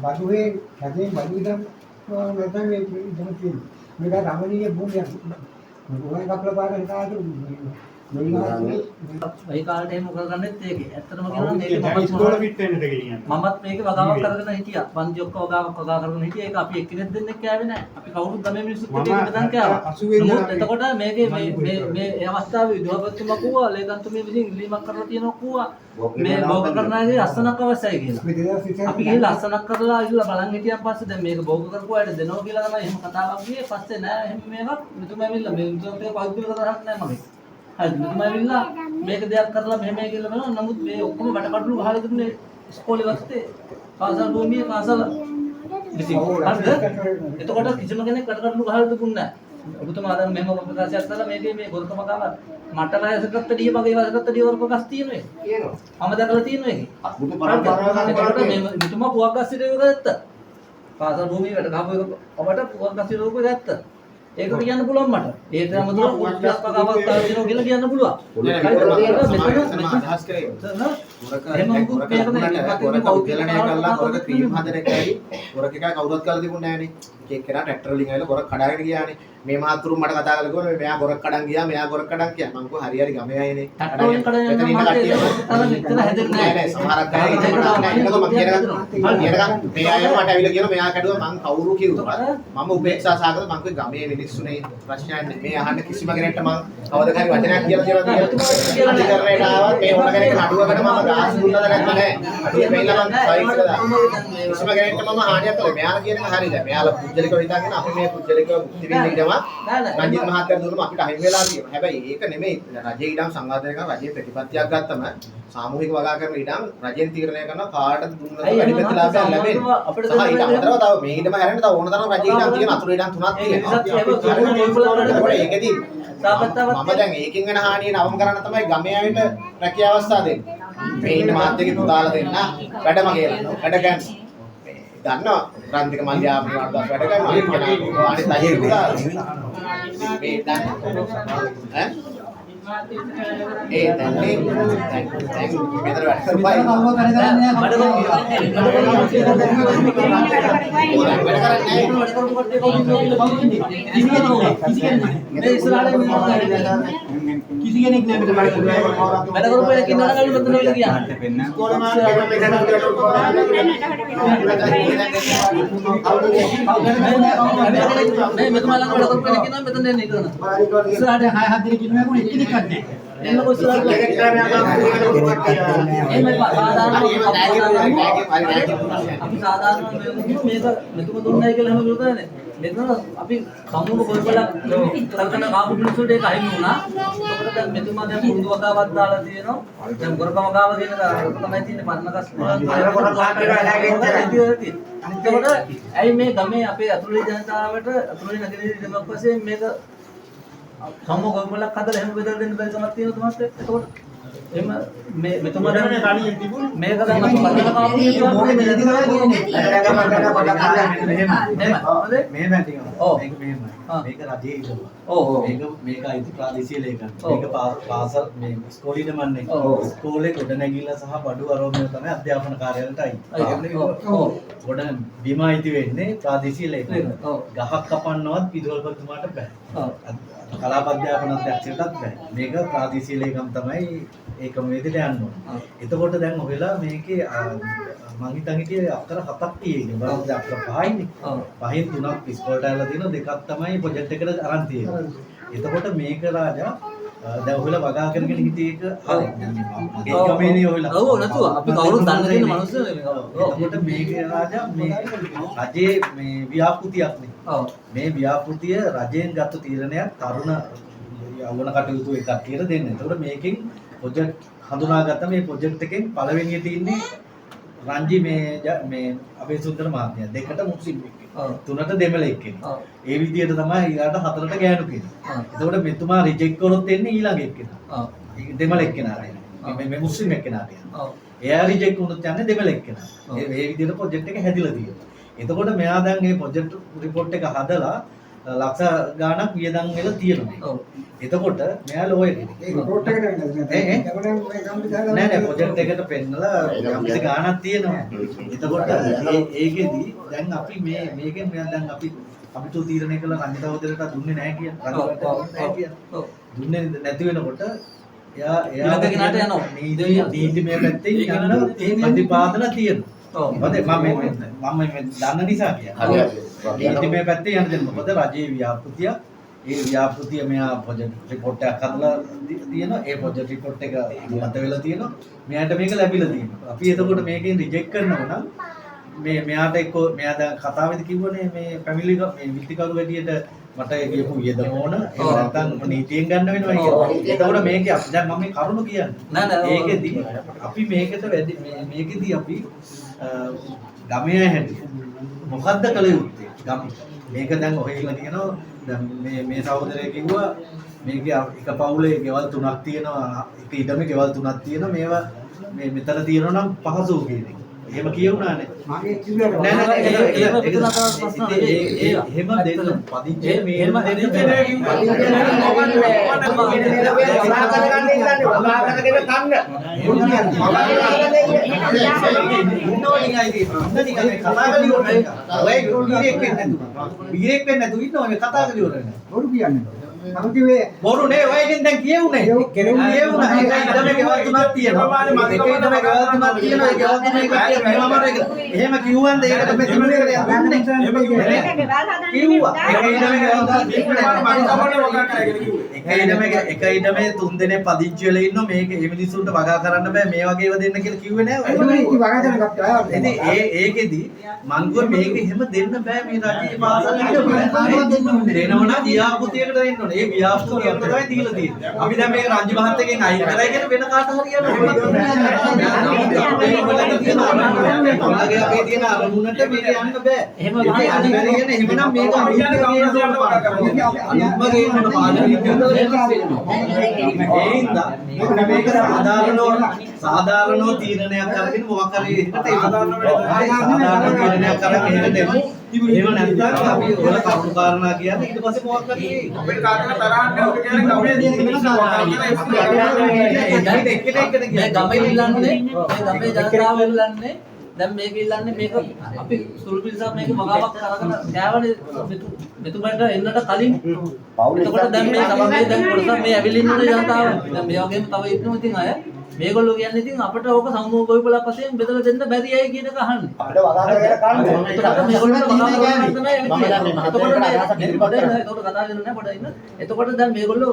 බඩුවේ හැදේ බඩු ඉදන් නැත්නම් මේ ඉදන් තියෙන මේක රමණීය භූමියක් මොකක්ද කපලා පාරේ කාට ඒ කාලේ එහෙම කරගන්නෙත් ඒකේ. ඇත්තටම කියනවා මේක ඉස්කෝල පිට වෙන්නද කියන්නේ. මමත් මේක වගාවක් කරගෙන හිටියා. පන්ති ඔක්කොම වගාවක් කරගෙන හිටියා. ඒක අපි එක්කෙනෙක් දෙන්නෙක් කෑවේ නැහැ. අපි කවුරුත් ගමේ මිනිස්සුත් එක්ක ඒක බෙදන් කෑවා. නමුත් එතකොට මේකේ මේ අවස්ථාවේ විදුහල්පතිතුමා කිව්වා ලේකම්තුමිය විසින් ඉල්ලීමක් කරලා තියෙනවා කිව්වා මේ භෝග කරනාගේ අස්සනක් අවශ්‍යයි කියලා. අපි ගිහලා අස්සනක් කරලා ඉල්ලලා බලන් හිටියන් පස්සේ දැන් මේක භෝග කරපු අයට දෙනවා කියලා තමයි එහෙම කතාවක් ගියේ. පස්සේ නෑ එහෙම මේකක් මෙතුමා ඇවිල්ලා මේ මෙතුමා පෞද්ගලික කතාවක් නෑ මගේ. හරි මෙතුමා ඇවිල්ලා මේක දෙයක් කරලා මෙහෙම කියලා බලනවා. නමුත් මේ ඔක්කොම වැටකඩලු ගහලා තිබුණේ ඉස්කෝලේ වත්තේ පාසල් භූමියේ පාසල් විසින්. හරිද? එතකොට කිසිම කෙනෙක් වැටකඩලු ගහලා තිබුණේ නෑ. ඔබතුමා දැන් මෙහෙම ප්‍රකාශයක් කළා මේකේ මේ ගොරකම ගාවත් මට වයසකට ඩිය මගේ වයසකට ඩිය වරක ගස් තියෙනවා ඒක. මම දැකලා තියෙනවා ඒක. අමුතු පරම්පරාවක් එතකොට මේ මෙතුමා පුවක් ගස් ඉරේක ගත්තා. පාසල් භූමියකට ගහපු එක අපට පුවක් ගස් ඉරේක ගත්තා. ඒක කියන්න පුළුවන් මට. ඒකට අමතරව පුවක් ගස් පගාවක් තාම දිනෝ කියලා කියන්න පුළුවන්. අදහස් කරේ. එහෙම මොකද මේක පෞද්ගලණය කරලා ගොරක ක්‍රීම් හදන එකයි ගොරක එකයි කවුරුත් කරලා තිබුණේ නැහනේ. එක එක්කෙනා ට්‍රැක්ටර් වලින් ආවිල්ලා ගොරක් කඩාගෙන ගියානේ. මේ මහත්තුරු මට කතා කරලා කිව්වා මෙයා ගොරක් කඩන් ගියා මෙයා ගොරක් කඩන් ගියා. මං කිව්වා හරි හරි ගමේ අයනේ. ටක්ටෝන් කඩන යන මහත්තයෝ තරම් මෙතන හැදෙන්නේ නෑ නෑ සමහරක් අය ඉතින් මම කියනකම් මේ අය මට ඇවිල්ලා කියනවා මෙයා කැඩුවා මං කවුරු කිව්වා. මම උපේක්ෂා සාගත මං කිව්වා ගමේ මිනිස්සුනේ ප්‍රශ්නයක් නෑ. මේ අහන්න කිසිම කෙනෙක්ට මං කවදාවත් හරි වචනයක් කියලා තියෙනවා. අධිකරණයට ආවත් මේ ඕන කෙනෙක් නඩුවකට මම ගාස් දුන්නද නැත්නම් නෑ. අඩිය මෙයිලා මං සයින් කළා. කිසිම කෙනෙක්ට මම හානියක් කළේ. මෙයාලා කියන එක හරියද? මෙයාලා පුජ්‍යලිකව හිතාගෙන අපි මේ පුජ්‍යලිකව මුක්ති විඳින්න ඉඳම රංජිත් මහත්තයා දුන්නම අපිට අහිමි වෙලා තියෙනවා. හැබැයි ඒක නෙමෙයි. රජයේ ඉඩම් සංවාදනය කරන රජයේ ප්‍රතිපත්තියක් ගත්තම සාමූහික වගා කරන ඉඩම් රජෙන් තීරණය කරනවා කාටද දුන්නද වැඩි ප්‍රතිලාභයක් ලැබෙන්නේ. අපිට ඊට අමතරව තව මේ ඉඩම හැරෙන්න තව ඕන තරම් රජයේ ඉඩම් තියෙන අතුරු ඉඩම් තුනක් තියෙනවා. ඒකෙදී මම දැන් ඒකෙන් වෙන හානිය නවම කරන්න තමයි ගමේ අයට රැකියාව අවස්ථා දෙන්නේ. මේ ඉන්න මාත්‍යගෙ පුතාලා දෙන්න වැඩම කියලා. වැඩ ගන්න. දන්නවා රන්දික මල්ලියා අපේ වඩදාස් වැඩ කරනවා අනිත් අය පුතා මේ දන්න ඈ ඒ දැන් මෙතන වැඩ කරපයි මේ ඉස්සරහට කිසි කෙනෙක් නෑ මෙතන වැඩ කරපු එකක් ඉන්නවා නම් මෙතන වෙලා කියන්නේ ඉස්කෝලේ මාර්කට් එකේ මේ මෙතුමා ළඟ වැඩ කරපු කෙනෙක් ඉන්නවා මෙතන එන්න ඉතන ඉස්සරහට 6-7 දෙනෙක් ඉන්නවා කුණේ එක්කෙනෙක් නැහැ එන්නකො ඉස්සරහට අපි සාධාරණ මේක මෙතුමා දුන්නයි කියලා හැම වෙලාවෙම මෙතන අපි සම්මුඛ කොල්පලක් කරගෙන ආපු මිනිස්සුන්ට ඒක අහිමි වුණා. ඒකට දැන් මෙතුමා දැන් මුරුදු වගාවක් දාලා තියෙනවා. දැන් ගොරකම ගාව කියන එක තමයි තියෙන්නේ පරණකස්. එතකොට ඇයි මේ ගමේ අපේ අතුරුලේ ජනතාවට අතුරුලේ නගරයේ දෙමක් වශයෙන් මේක සම්මුඛ කොල්පලක් හදලා එහෙම බෙදලා දෙන්න බැරි කමක් තියෙනවා තුමාට. එතකොට එහෙම මේ මෙතුමා දැන් කලින් තිබුණේ මේක දැන් අපි පරණක ආපු මේක රජයේ ඉඳලා. ඔව් මේක අයිති ප්‍රාදේශීය ලේකම්. මේක පාසල් මේ ඉස්කෝලේ ඉදමන්නේ. ඉස්කෝලේ ගොඩනැගිල්ල සහ බඩු ආරෝපණය තමයි අධ්‍යාපන කාර්යාලයට අයිති. ගොඩ බිම අයිති වෙන්නේ ප්‍රාදේශීය ලේකම්. ගහක් කපන්නවත් විදුහල්පතිතුමාට බෑ. කලාප අධ්‍යාපන අධ්‍යක්ෂකටත් බෑ. මේක ප්‍රාදේශීය ලේකම් තමයි ඒකම වේදිත යන්න ඕන. එතකොට දැන් ඔයලා මේකේ මං හිතන් හිටියේ අක්කර 7ක් තියෙන්නේ. බලන්න දැන් අක්කර 5යිනේ. 5න් 3ක් ඉස්කෝලේට ආලා තියෙනවා දෙකක් තමයි ප්‍රොජෙක්ට් එකට අරන් තියෙන්නේ. එතකොට මේක රාජා දැන් ඔයලා වගා කරගෙන හිටියේ ඒක හරි. මගේ ගමේනේ ඔයලා. ඔව් නැතුව අපි කවුරුත් දන්න දෙන මිනිස්සු නේ. එතකොට මේක රාජා මේ රජයේ මේ ව්‍යාපෘතියක් නේ. ඔව්. මේ ව්‍යාපෘතිය රජයෙන් ගත්ත තීරණයක් තරුණ යවන කටයුතු එකක් කියලා දෙන්න. එතකොට මේකෙන් ප්‍රොජෙක්ට් හඳුනාගත්ත මේ ප්‍රොජෙක්ට් එකෙන් පළවෙනියේ තියෙන්නේ රංජි මේ අපේ සුන්දර මහත්මයා දෙකට මුස්ලිම් එක්කෙනෙක්. තුනට දෙමළ එක්කෙනෙක්. ඒ විදිහට තමයි ඊළාට හතරට ගෑනු කෙනෙක්. එතකොට මෙතුමා රිජෙක්ට් කරොත් එන්නේ ඊළඟ එක්කෙනා. දෙමළ එක්කෙනාට එන්නේ. මේ මුස්ලිම් එක්කෙනාට එන්නේ. එයා රිජෙක්ට් වුණොත් යන්නේ දෙමළ එක්කෙනා. ඒ විදිහට ප්‍රොජෙක්ට් එක හැදිලා තියෙනවා. එතකොට මෙයා දැන් මේ ප්‍රොජෙක්ට් රිපෝට් එක හදලා ලක්ෂ ගාණක් වියදම් වෙලා තියෙනවා. එතකොට මෙයා ලෝයර් කෙනෙක්. ඒක රිපෝට් එකට වෙන්නේ නෑ නෑ ප්‍රොජෙක්ට් එකට පෙන්නලා යම්කිසි ගාණක් තියෙනවා. එතකොට ඒකෙදි දැන් අපි මේකෙන් දැන් අපි අපිට තීරණය කළා රංජිත සහෝදරයට දුන්නේ නැහැ කියලා. දුන්නේ නැති වෙනකොට එයා කෙනාට යනවා. නීතිමය පැත්තෙන් යන ප්‍රතිපාදන තියෙනවා. මම දන්න නිසා කියන්නේ. නීතිමය පැත්තේ යන දෙන්න මොකද රජයේ ව්‍යාපෘතිය ඒ ව්‍යාපෘතිය මෙයා ප්‍රොජෙක්ට් රිපෝට් එකක් හදලා තියෙනවා. ඒ ප්‍රොජෙක්ට් රිපෝට් එක මත වෙලා තියෙනවා. මෙයාට මේක ලැබිලා තියෙනවා. අපි එතකොට මේකෙන් රිජෙක්ට් කරනවා නම් මෙයාට එක්ක මෙයා දැන් කතාවේදී කිව්වනේ මේ ෆැමිලි මේ විත්තිකරු වැඩියට මට කියපු වියදම ඕන ඒක නැත්තම් නීතියෙන් ගන්න වෙනවා කියලා. එතකොට මේකේ අපි දැන් මම මේ කරුණු කියන්නේ. ඒකෙදි අපි මේකට වැඩි මේකෙදි අපි ගමේ හැටි මොකද්ද කළ යුත්තේ? ගම මේක දැන් ඔහෙලා කියනවා දැන් මේ සහෝදරය කිව්වා මේකේ එක පවුලේ ගෙවල් 3ක් තියෙනවා. එක ඉඩමේ ගෙවල් 3ක් තියෙනවා. මේවා මේ මෙතන තියෙනවා නම් පහසු කියන එක. එහෙම කියුණානේ. මගේ කිව්වේ නෑ නෑ එහෙම දෙන්න පදිංචි මේ එහෙම දෙන්න බොරු කියන්නේ. මම කිව්වේ බොරු නේ ඔයගෙන් දැන් කියුනේ කියුණා ඒක ඉදමේ ගෙවල් තුනක් තියෙනවා ඒක ඉදමේ ගෙවල් තුනක් තියෙනවා ඒ ගෙවල් තුනේ කට්ටිය මෙහෙම එහෙම කිව්වන්ද ඒකට මේ තිබුණේ කියලා යන්නේ කිව්වා ඒක ඉදමේ ගෙවල් තුනක් එක ඉදමේ තුන් දෙනේ පදිංචි වෙලා ඉන්නෝ මේක මේ මිනිස්සුන්ට වගා කරන්න බෑ මේ වගේ ඒවා දෙන්න කියලා කිව්වේ නෑ ඉතින් ඒකෙදි මං කිව්වා මේක එහෙම දෙන්න බෑ මේ රජයේ පාසල් දෙනවනම් ව්‍යාපෘතියකට දෙන්න ඕනේ. ඒ ව්‍යාපෘතියට තමයි දීලා තියෙන්නේ. අපි දැන් මේක රංජි මහත්තයගෙන් අයින් කරලා කියන වෙන කාට හරි යනවා. ඔයාලගේ අපේ තියෙන අරමුණට මේක යන්න බෑ. එහෙම අනිවාර්යයෙන් කියන්නේ එහෙමනම් මේක අනිත්‍ය කියන දේ අනුත්ම ගේන්න මේක සාධාරණව තීරණයක් අරගෙන මොකක් හරි එකට සාධාරණ තීරණයක් අරගෙන එහෙට දෙමු. එහෙම නැත්නම් අපි ඔයාල කරුණු කාරණා කියන්නේ ඊට පස්සේ මොකක් හරි අපිට කාටද තරහක් නැවක කියන්නේ ගමේ තියෙන මිනිස්සු ගමේ ඉල්ලන්නේ ගමේ ජනතාව ඉල්ලන්නේ දැන් මේක ඉල්ලන්නේ මේක අපි සුළු පිළිසක් මේක වගාවක් කරගෙන ගෑවනේ මෙතුමන්ට එන්නට කලින් එතකොට දැන් මේ සමගයේ දැන් කොටසක් මේ ඇවිලින් ඉන්න ජනතාව දැන් මේ වගේම තව ඉන්නවා ඉතින් අය මේගොල්ලෝ කියන්නේ ඉතින් අපිට ඕක සමූහ ගොවිපලක් වශයෙන් බෙදලා දෙන්න බැරි අය කියන එක අහන්නේ අපිට වගා කරගෙන කන්න එතකොට මේගොල්ලෝ වගා කරගෙන තමයි එතකොට කතා කරන්නේ නැහැ පොඩ ඉන්න එතකොට දැන් මේගොල්ලෝ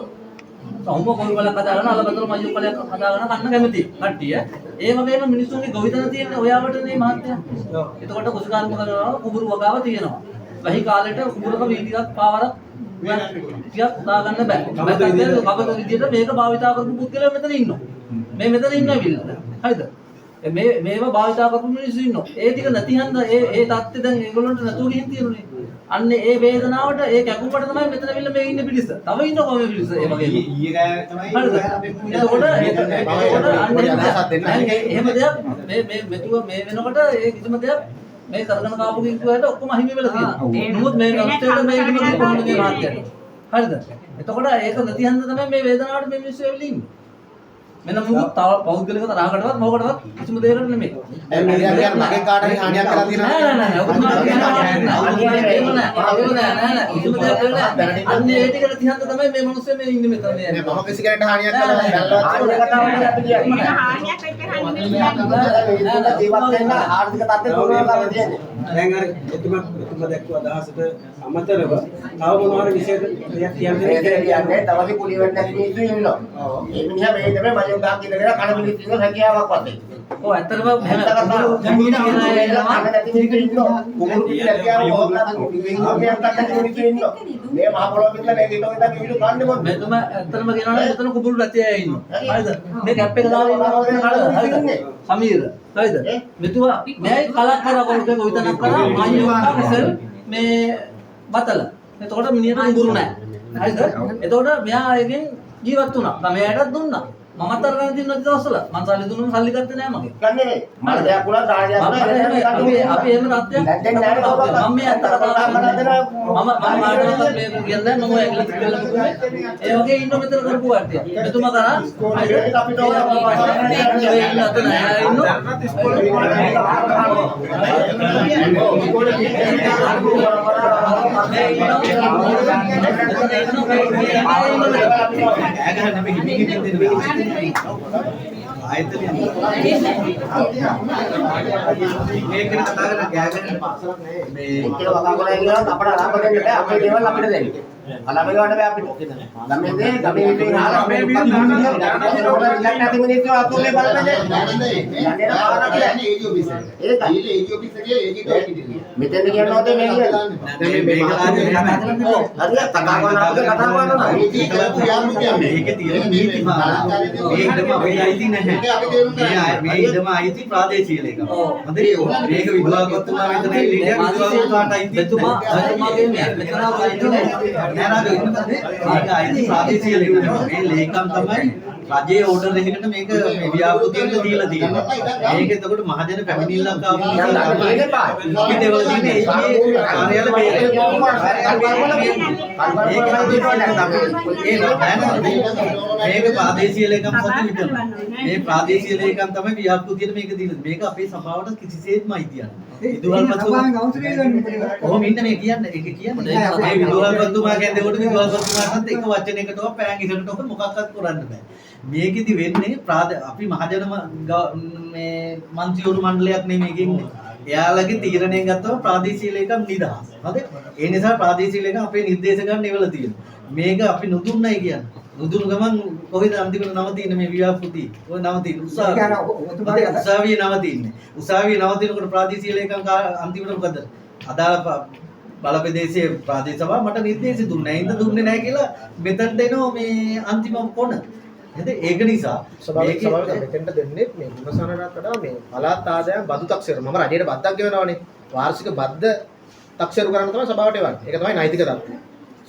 සමූහ ගොවිපලක් හදාගෙන අලබතර මයු පලයක් හදාගෙන කන්න කැමති කට්ටිය ඒ වගේම මිනිස්සුන්ගේ ගොවිතැන තියෙන ඔයාවටනේ මහත්තයා එතකොට කුසකාරම කරනවා කුඹුරු වගාව තියෙනවා වැහි කාලෙට කුඹුරක වීදියක් පාවරක් ටිකක් හදා ගන්න බෑ කවද විදියට මේක භාවිතා කරපු පුද්ගලයෝ මෙතන ඉන්නවා මේ මෙතන ඉන්නවා විල්ලා හරිද මේවා භාවිතා කරපු මිනිස්සු ඉන්නවා ඒ ටික නැති හන්ද ඒ தත්ත්වය දැන් ඒගොල්ලන්ට නැතුව ගිහින් තියෙනුනේ අන්න ඒ වේදනාවට ඒ කැකුමට තමයි මෙතන විල්ලා මේ ඉන්න පිටිස තව ඉන්නකෝ මේ පිටිස ඒ වගේ ඊයේ තමයි එහෙම දෙයක් මේ මෙතුව මේ වෙනකොට ඒ කිසිම දෙයක් මේ කරගෙන කාපු කිව්වට ඔක්කොම අහිමි වෙලා තියෙනවා. නමුත් මේ නස්තේට මේ කිම කොහොමද මේ මාත්‍යයට. හරිද? එතකොට ඒක නැති හන්ද තමයි මේ වේදනාවට මේ මිනිස්සු ඇවිල්ලා ඉන්නේ. මෙන්න මුකුත් තව පෞද්ගලික තරහකටවත් මොකටවත් කිසිම දෙයකට නෙමෙයි. දැන් මේ කියන්නේ මගේ කාට හරි හානියක් කරලා තියෙනවා නෑ ඔබ නෑ කිසිම දෙයක් නෑ. අන්න ඒ ටික නැති හන්ද තමයි මේ මිනිස්සු මේ ඉන්නේ මෙතන මේ. මම කිසි කෙනෙක්ට හානියක් කරලා බැලුවත් අපි කියන්නේ හානියක් වෙච්ච හානියක් ජීවත් වෙන්න ආර්ථික තත්ත්වය දුර්වලතාවය තියෙන්නේ. දැන් අර එතුමා දැක්ව අදහසට අමතරව තව මොනවා හරි විශේෂ දෙයක් කියන්නේ කියන්නේ තවදී කුලිය වෙන්න නැති මිනිස්සු ඉන්නවා. ඒ මිනිහා මේ තමයි මජම් ගහක් ඉඳගෙන කන මිනිස්සු ඉන්න හැකියාවක් වගේ. ඔව් ඇත්තටම ජමීන කුඹුරු පිළියල්කියාව ඕගොල්ලන් විවිධ කට්ටියක් ඉන්නවා. මේ මහ පොළොව පිටලා මේ දිනෝ ඉඳන් විවිධ කන්නේ මොකද? මෙතුම ඇත්තටම කියනවා මෙතන කුඹුරු රැතිය අය ඉන්නවා. හරිද? මේ කැප් එක දාලා ඉන්නවා. හරිද? සමීර. හරිද? මෙතුමා මේ කලක් කරා කොල්ක කොයිතනක් කරා මායියෝකා මෙසල් මේ බතල. එතකොට මිනිහට කුඹුරු නැහැ. හරිද? එතකොට මෙයා එකෙන් ජීවත් වුණා. ගමයටත් දුන්නා. මමත් අර ගන්න තියෙන දවස්වල මං සල්ලි දුන්නම සල්ලි ගත්තේ නෑ මගේ. ගන්නේ මම දෙයක් පුළා සාහයක් අපි එහෙම තත්ත්වයක් නැත්නම් නෑ මම මේ අත්ත කතා කරන්නේ මම ආඩවක මේක කියන්නේ මම ඇගිලි කියලා කිව්වේ ඒ වගේ ඉන්න මෙතන කරපු කට්ටිය මෙතුමා කරා අපිට ඉන්න අත නෑ ඉන්න උත්තර වගා කරලා ඉන්නවා අපට අලාප දෙන්න බෑ අපේ දේවල් අපිට දෙන්න. අලාප ගන්න බෑ අපිට. ළමයි දේ ගමේ විදිහින් ආලා මේ නැති මිනිස්සු අතුල්ලේ බලපෑද. මෙතෙන් කියනවාද මේ මේකම අයිති ප්‍රාදේශීය ලේකම්. හොඳේ මේක විදුහල්පතිතුමා මෙතන ඉන්නේ විදුහල්පතිතුමාට අයිති මෙතුමාගේ මෙතන මේක අයිති ප්‍රාදේශීය ලේකම්. මේ ලේකම් තමයි රජයේ ඕඩර් එකකට මේක මේ ව්‍යාපෘතියට දීලා තියෙනවා. මේක එතකොට මහජන පැමිණිල්ලක් ආව නිසා ඉතිවල තියෙන ඒ කාර්යාල මේක ප්‍රාදේශීය ලේකම් සතු විතරයි. මේ ප්‍රාදේශීය ලේකම් තමයි ව්‍යාපෘතියට මේක දීලා. මේක අපේ සභාවට කිසිසේත්ම අයිතියක් කොහොම ඉන්න මේ කියන්නේ ඒක කියන්නේ මේ විදුහල්පතිතුමා කියන්නේ ඒකට විදුහල්පතිතුමාටත් එක වචනයකටවත් පෑන් ඉහළටවත් මොකක්වත් කරන්න බෑ. මේකෙදි වෙන්නේ අපි මහජන මේ මන්ත්‍රීවරු මණ්ඩලයක් නෙමෙයි ඉන්නේ. එයාලගේ තීරණය ගත්තම ප්‍රාදේශීය ලේකම් නිදහස්. හරිද? ඒ නිසා ප්‍රාදේශීය ලේකම් අපේ නිර්දේශ ගන්න ඉවල තියෙනවා. මේක අපි නුදුන්නයි කියන්නේ. නුදුන ගමන් කොහෙද අන්තිමට නම තියෙන්නේ මේ ව්‍යාපෘති? ඔය නම තියෙන්නේ උසාවියේ නම තියෙන්නේ. උසාවියේ නම තියෙනකොට ප්‍රාදේශීය ලේකම් අන්තිමට මොකද? අදාළ බලප්‍රදේශයේ ප්‍රාදේශ සභාව මට නිර්දේශ දුන්නේ නැහැ. ඉඳ දුන්නේ නැහැ කියලා මෙතනට එනවා මේ අන්තිම කොන. ඒක නිසා සභාවට මෙතෙන්ට දෙන්නේ මේ විමසනකට වඩා මේ පළාත් ආදායම් බදු තක්සේරු මම රජයට බද්දක් ගෙවනවානේ වාර්ෂික බද්ද තක්සේරු කරන්න තමයි සභාවට එවන්නේ. ඒක තමයි නෛතික தත්ත්වය.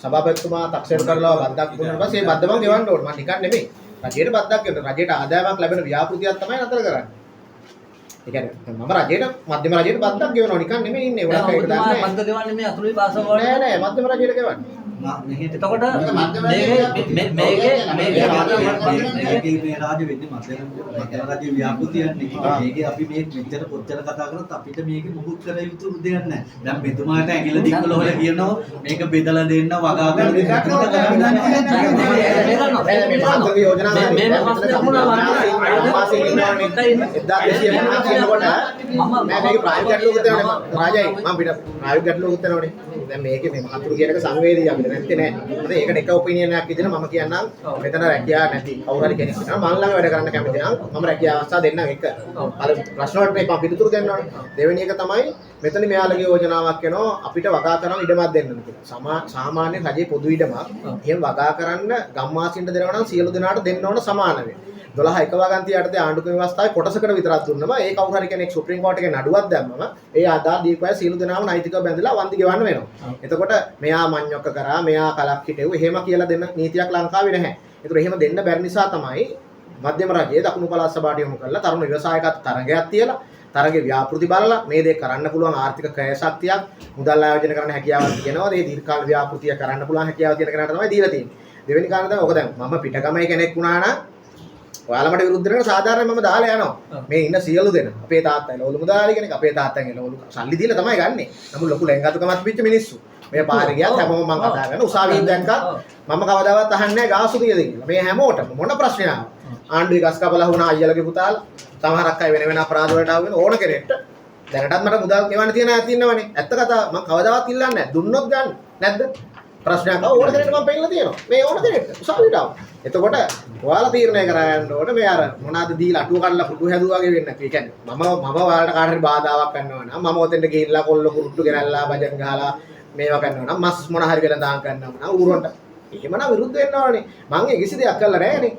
සභාපතිතුමා තක්සේරු කරලා බද්දක් දුන්නා ඊපස්සේ මේ බද්ද මම ගෙවන්න ඕනේ. මම නිකන් නෙමෙයි. රජයට බද්දක් ගෙවන්න. රජයට ආදායමක් ලැබෙන ව්‍යාපෘතියක් තමයි නතර කරන්නේ. ඒ කියන්නේ මම රජයට මධ්‍යම රජයට බද්දක් ගෙවනවා නිකන් නෙමෙයි ඉන්නේ. ඒකට ඒක දන්නේ නැහැ. බද්ද ගෙවන්නේ මේ අතුරුයි පාසල වල නෑ නෑ මධ්‍යම රජයට ගෙවන්නේ. එතකොට මේකේ රාජ්‍ය වෙන්නේ මධ්‍යම රාජ්‍ය ව්‍යාපෘතියන්නේ. මේකේ අපි මේ මෙච්චර කොච්චර කතා කරත් අපිට මේකේ මුකුත් කර යුතු දෙයක් නැහැ. දැන් මෙතුමාට ඇඟිල්ල දික්කල හොල කියනවා මේක බෙදලා දෙන්න වගා ගන්න දෙන්න මේ මාතෘක යෝජනාව මේ මාසෙ තිබුණා මාසෙ ඉන්නකොට මම මේක ප්‍රායෝගික ගැටලුවකුත් වෙනවා රාජයි මම පිට ප්‍රායෝගික ගැටලුවකුත් වෙනවනේ. දැන් මේකේ මේ මාතෘක කියනක සංවේදී අපිට නැත්තේ නෑ. හරි ඒකට එක ඔපිනියන් එකක් විදිහට මම කියන්නම් මෙතන රැකියාව නැති කවුරු හරි කෙනෙක් ඉන්නවා මම ළඟ වැඩ කරන්න කැමති නම් මම රැකියාව අවස්ථාව දෙන්නම් එක. අර ප්‍රශ්න වලට මේ මම පිළිතුරු දෙන්න ඕනේ. දෙවෙනි එක තමයි මෙතන මෙයාලගේ යෝජනාවක් එනවා අපිට වගා කරන ඉඩමක් දෙන්න කියලා. සාමාන්‍ය රජයේ පොදු ඉඩමක් එහෙම වගා කරන්න ගම්වාසීන්ට දෙනවා නම් සියලු දෙනාට දෙන්න ඕන සමාන වේ. 12 එක වගන්ති යටතේ ආණ්ඩුක්‍රම ව්‍යවස්ථාවේ කොටසකට විතරක් දුන්නම ඒ කවුරු හරි කෙනෙක් සුප්‍රීම කෝට් එකේ නඩුවක් දැම්මම ඒ ආදා දීපය සියලු දෙනාම නෛතිකව බැඳලා වන්දි ගෙවන්න වෙනවා. එතකොට මෙයා මඤ්ඤොක්ක කරා මෙයා කලක් හිටෙව්ව එහෙම කියලා දෙන්න නීතියක් ලංකාවේ නැහැ. ඒතර එහෙම දෙන්න බැරි නිසා තමයි මධ්‍යම රජයේ දකුණු පළාත් සභාවට යොමු කරලා තරුණ ව්‍යවසායකත් තරගයක් තියලා තරගේ ව්‍යාපෘති බලලා මේ දේ කරන්න පුළුවන් ආර්ථික ක්‍රය ශක්තියක් මුදල් ආයෝජනය කරන්න හැකියාවක් තියෙනවා. ඒ දීර්ඝකාල ව්‍යාපෘතිය කරන්න පුළුවන් හැකියාව තියෙන කෙනාට තමයි දීලා තියෙන්නේ. දෙවෙනි කාරණා තමයි ඔක දැන් මම පිටගමයි කෙනෙක් වුණා නම් ඔයාලා මට විරුද්ධ වෙනකොට සාධාරණයෙන් මම දාලා යනවා. මේ ඉන්න සියලු දෙනා අපේ තාත්තා එළවලු මුදාලි කෙනෙක් අපේ තාත්තන් එළවලු සල්ලි දීලා තමයි ගන්නෙ. නමුත් ලොකු ලෙන්ගතුකමක් පිච්ච මිනිස්සු. මේ පාරේ ගියත් හැමෝම මම කතා කරන උසාවියෙන් දැක්කත් මම කවදාවත් අහන්නේ නැහැ ගාසු කීයද කියලා. මේ හැමෝටම මොන ප්‍රශ්නයක් ආණ්ඩුවේ ගස් කපලා වුණා අයියලගේ පුතාලා සමහරක් අය වෙන වෙන අපරාධ වලට ආවෙන ඕන කෙනෙක්ට දැනටත් මට මුදල් ගෙවන්න තියෙන අය තියෙනවනේ. ඇත්ත කතාව මම කවදාවත් ඉල්ලන්නේ නැහැ. දුන්නොත් ගන්න. නැද්ද? ප්‍රශ්නයක් ආව ඕන කෙනෙක්ට මම පෙන්නලා තියෙනවා. මේ ඕන කෙනෙක්ට උසාවියට ආව. එතකොට ඔයාලා තීරණය කරගන්න ඕනේ මේ අර මොනවාද දීලා අටුව කඩලා පුඩු හැදුවා වගේ වෙන්නේ නැති. ඒ කියන්නේ මම ඔයාලට කාට හරි බාධාවක් කරනවා නම් මම ඔතෙන්ට ගිහිල්ලා කොල්ල කුරුට්ටු ගෙනල්ලා බජන් ගහලා මේවා කරනවා නම් මස් මොන හරි වෙලඳාම් කරනවා නම් ඌරොන්ට එහෙමනම් විරුද්ධ වෙන්න ඕනේ. මම ඒ කිසි දෙයක් කරලා නැහැනේ.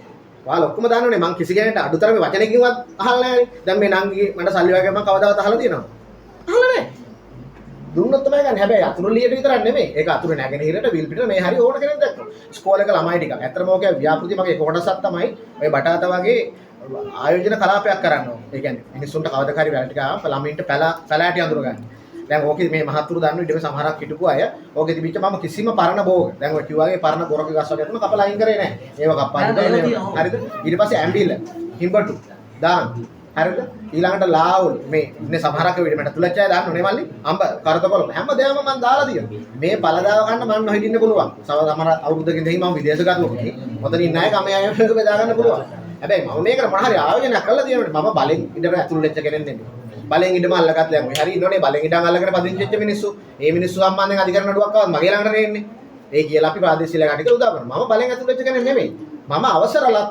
ඔයාලා ඔක්කොම දන්නවනේ මං කිසි කෙනෙක්ට අඩුතරමේ වචනකින්වත් අහලා නැහැනේ. දැන් මේ නංගි මට සල්ලි වගේ මම කවදාවත් අහලා තියෙනවද? අහලා නැහැ. දුන්නොත් තමයි ගන්න. හැබැයි අතුරු ලියට විතරක් නෙමෙයි. ඒක අතුරු නැගෙනහිරට විල් පිටට මේ හරි ඕන කෙනෙක් දැක්කෝ. ඉස්කෝලේක ළමයි ටිකක්. ඇත්තටම ඕකේ ව්‍යාපෘති මගේ කොටසක් තමයි ඔය බටාත වගේ ආයෝජන කලාපයක් කරන්න ඕනේ. ඒ කියන්නේ මිනිස්සුන්ට කවදාක හරි වැල ටික ආවම ළමින්ට පැලෑටි අඳුර ගන්න. දැන් ඕකේ මේ මහත්තුරු දන්නු ඊට පස්සේ සමහරක් හිටපු අය ඕකේ තිබිච්ච මම කිසිම පරණ බෝග. දැන් ඔය කිව්වාගේ පරණ ගොරක ගස් වගේ තුන කපලා අයින් කරේ නැහැ. ඒව කප්පා ඉඳලා හරිද? ඊට පස්සේ ඇම්බිල, හිඹටු, දාන් හරිද? ඊළඟට ලාවුල් මේ ඉන්නේ සමහරක් වෙලෙ මට තුලච්චය දාන්න ඕනේ මල්ලි. අම්බ කරතකොළ හැමදේම මම දාලා තියෙනවා. මේ පළදාව ගන්න මම නොහිටින්න පුළුවන්. සමහර අවුරුද්දකින් දෙහි මම විදේශ ගතවකදී මොතනින් නැහැ ගමේ අය මේක බෙදා ගන්න පුළුවන්. හැබැයි මම මේකට මොන හරි ආයෝජනයක් කරලා තියෙනවා. මම බලෙන් ඉඳලා ඇතුළු වෙච්ච කෙනෙක් නෙමෙයි. බලෙන් ඉඳම අල්ලගත්ත දැන් හරි ඉන්නෝනේ බලෙන් ඉඳන් අල්ලගෙන පදිංචි වෙච්ච මිනිස්සු. මේ මිනිස්සු සම්බන්ධයෙන් අධිකරණ නඩුවක් ආවත් මගේ ළඟට නෙන්නේ. ඒ කියලා අපි ප්‍රාදේශීය කටයුතු උදා කරනවා. මම බලෙන් ඇතුළු වෙච්ච කෙනෙක් නෙමෙයි. මම අවසරලත්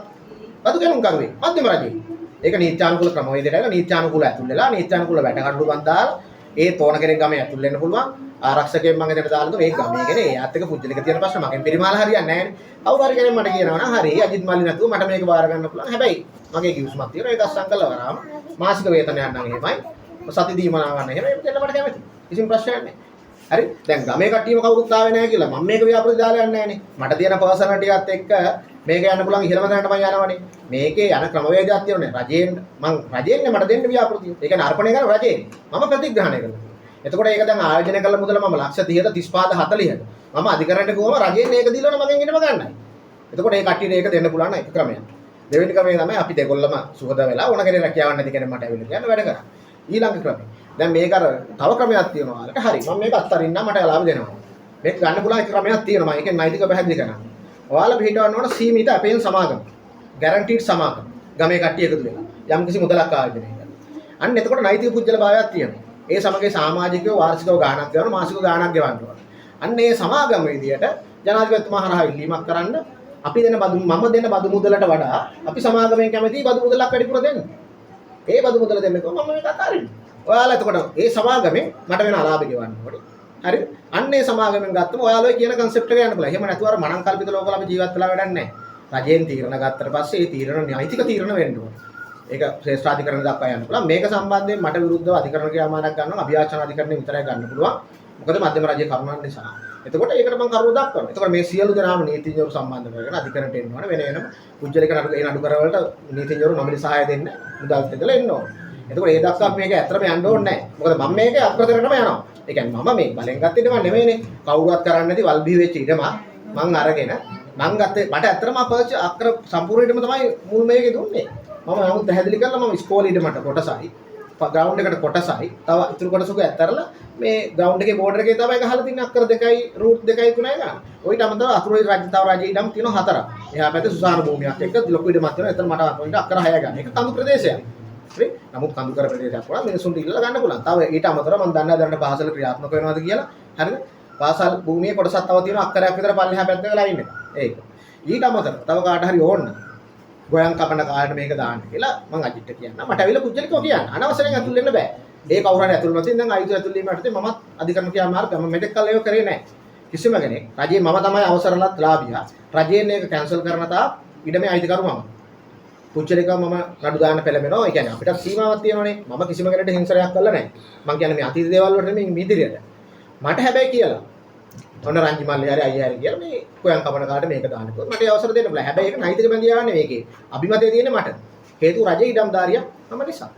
බදු ගණන් කරුවේ මධ්‍යම රජයේ. ඒක නීත්‍යානුකූල ක්‍රමවේදයට අනුව නීත්‍යානුකූල ඇතුල් වෙලා නීත්‍යානුකූල වැඩ කටයුතු දාලා ඒ තෝරන කෙනෙක් ගමේ ඇතුල් වෙන්න පුළුවන්. ආරක්ෂකයෙක් මම එතනට දාලා දුන්නා. ඒ ගමේ කෙනේ එයාත් එක්ක පුජ්‍යලික තියෙන ප්‍රශ්න මගෙන් පරිමාල හරියන්නේ නැහැ නේ. කවුරු හරි කෙනෙක් මට කියනවා නම් හරි අජිත් මල්ලි නැතුව මට මේක බාර ගන්න පුළුවන්. හැබැයි මගේ කිව්ස්මක් තියෙනවා. ඒක අස්සම් කළා වරාම මාසික වේතනයක් නම් එහෙමයි. සති දීමනාවක් නම් එහෙමයි. දෙන්න මට කැමති. කිසිම ප්‍රශ්නයක් නැහැ. හරි. දැන් ගමේ කට්ටියම කවුරුත් ආවේ නැහැ කියලා මම මේක ව්‍යාපෘති දාලා යන්නේ නැහැ නේ. මට තියෙන පර්සනලිටියත් එක්ක මේක යන්න පුළුවන් ඉහළම තැනට මම යනවනේ. මේකේ යන ක්‍රමවේදයක් තියෙනවා. රජයෙන් රජයෙන් මට දෙන්න ව්‍යාපෘතිය. ඒ කියන්නේ අර්පණය කරන රජයෙන්. මම ප්‍රතිග්‍රහණය කරනවා. එතකොට ඒක දැන් ආයෝජනය කළ මුදල මම ලක්ෂ 30ට 35ද 40ද මම අධිකරණයට ගිහුවම රජයෙන් මේක දීලා මගෙන් ඉන්නම ගන්නයි. එතකොට ඒ කට්ටියට ඒක දෙන්න පුළුවන් එක ක්‍රමයක්. දෙවෙනි ක්‍රමය තමයි අපි දෙකොල්ලම සුහද වෙලා ඕන කෙනෙක් රැකියාවක් නැති කෙනෙක් මට ඇවිල්ලා කියන්න වැඩ කරා. ඊළඟ ක්‍රමය. දැන් මේක අර තව ක්‍රමයක් තියෙනවා. ඒක හරි. මම මේක අත්තරින්නම් මට ලාභ දෙනවා. මේක ගන්න පුළුවන් එක ක්‍රමයක් තියෙනවා. ඒකෙන් නෛතික පැහැදිලි කරනවා. ඔයාලා පිටවන්න ඕන සීමිත අපේන් සමාගම. ගැරන්ටිඩ් සමාගම. ගමේ කට්ටිය එකතු වෙලා යම් කිසි මුදලක් ආයෝජනය කරනවා. අන්න එතකොට නෛතික පුජ්‍යල භාවයක් තියෙනවා. ඒ සමගයේ සමාජිකව වාර්ෂිකව ගාණක් ගෙවන මාසිකව ගාණක් ගෙවන්න ඕන. අන්න ඒ සමාගම විදියට ජනාධිපතිතුමා හරහා ඉල්ලීමක් කරන්න අපි දෙන බදු මම දෙන බදු මුදලට වඩා අපි සමාගමෙන් කැමති බදු මුදලක් වැඩිපුර දෙන්න. ඒ බදු මුදල දෙන්නකෝ මම මේක අතාරින්න. ඔයාලා එතකොට ඒ සමාගමෙන් මට වෙන අලාභ ගෙවන්න ඕනේ. හරිද? අන්න ඒ සමාගමෙන් ගත්තම ඔයාලා කියන concept එක යන්න පුළුවන්. එහෙම නැතුව අර මනං කල්පිත ලෝකවල අපි ජීවත් වෙලා වැඩක් නැහැ. රජයෙන් තීරණ ගත්තට පස්සේ ඒ තීරණ නෛතික තීරණ වෙන්න ඕනේ. ඒක ශ්‍රේෂ්ඨාධිකරණ දක්වා යන්න පුළුවන්. මේක සම්බන්ධයෙන් මට විරුද්ධව අධිකරණ ක්‍රියාමානක් ගන්නවා. අභියාචන අධිකරණය විතරයි ගන්න පුළුවන්. මොකද මධ්‍යම රජයේ කරුණක් නිසා. එතකොට ඒකට මම කරුණු දක්වනවා. එතකොට මේ සියලු දෙනාම නීතිඥවරු සම්බන්ධ කරගෙන අධිකරණයට එන්න ඕනේ. වෙන වෙනම පුජ්‍යලික නඩු කරවලට නීතිඥවරු නොමිලේ සහාය දෙන්න මුදල් දෙදලා එන්න ඕනේ. එතකොට ඒ දක්වා මේක ඇත්තටම යන්න ඕනේ නැහැ. මොකද මම මේක අත්කරටම යනවා. ඒ කියන්නේ මම මේ බලෙන් ගත්ත ඉඩම නෙමෙයිනේ. කවුරුවත් කරන්නේ නැති වල්බී වෙච්ච ඉඩම මං අරගෙන මං ගත්තේ මට ඇත්තටම අක්කර සම්පූර්ණ ඉඩම තමයි මුල් මේකේ දුන්නේ. මම නමුත් පැහැදිලි කරලා මම ඉස්කෝලේ ඉඩමට කොටසයි ග්‍රවුන්ඩ් එකට කොටසයි තව ඉතුරු කොටසක ඇතරලා මේ ග්‍රවුන්ඩ් එකේ බෝඩර් එකේ තමයි ගහලා තින්නේ අක්කර 2යි රූට් 2යි 3යි ගන්න. ඔයිට අමතරව අතුරුයි රාජ්‍ය තව රාජ්‍ය ඉඩම් තියෙනවා 4ක්. එහා පැත්තේ සුසාන භූමියක් එක්ක ලොකු ඉඩමක් තියෙනවා. එතන මට අතුරුට අක්කර 6 ගන්න. ඒක කඳු ප්‍රදේශයක්. හරි. නමුත් කඳු කර ප්‍රදේශයක් වුණා මිනිසුන්ට ඉල්ලලා ගන්න පුළුවන්. තව ඊට අමතරව මම දන්නේ නැහැ දැනට පාසල ක්‍රියාත්මක වෙනවද කියලා. හරිද? පාසල් භූමියේ කොටසක් තව තියෙනවා අක්කරයක් විතර පල්ලෙහා පැත්තේ ලයින් එක. ඒක. ඊට අමතරව තව කාට හරි ඕන ගොයන් කපන කාලේ මේක දාන්න කියලා මම අජිත්ට කියන්න. මට ඇවිල්ලා පුජ්‍යලිකව කියන්න. අනවසරයෙන් ඇතුල් වෙන්න බෑ. ඒ කවුරු හරි ඇතුල් නැතිනම් දැන් ආයුධ ඇතුල් වීම යටතේ මමත් අධිකරණ ක්‍රියාමාර්ග මම මෙතෙක් කල් ඒක කරේ නැහැ. කිසිම කෙනෙක් රජයේ මම තමයි අවසරලත් ලාභියා. රජයෙන් මේක කැන්සල් කරන තා ඉඩමේ අයිතිකරු මම. පුජ්‍යලිකව මම නඩු දාන්න පෙළඹෙනවා. ඒ කියන්නේ අපිට සීමාවක් තියෙනවනේ. මම කිසිම කෙනෙකුට හිංසනයක් කළා නැහැ. මම කියන්නේ මේ අතීත දේවල් වලට නෙමෙයි මේ ඉදිරියට. මට හැබැයි කියලා ඔන්න රංජි මල්ලේ හරි අයියා හරි කියලා මේ කොයන් කපන කාට මේක දාන්න කිව්වොත් මට ඒ අවසර දෙන්න බෑ. හැබැයි ඒක නෛතික බැඳියාවක් නෙවෙයි ඒකේ. අභිමතය තියෙන්නේ මට. හේතුව රජයේ ඉඩම්දාරියක් මම නිසා.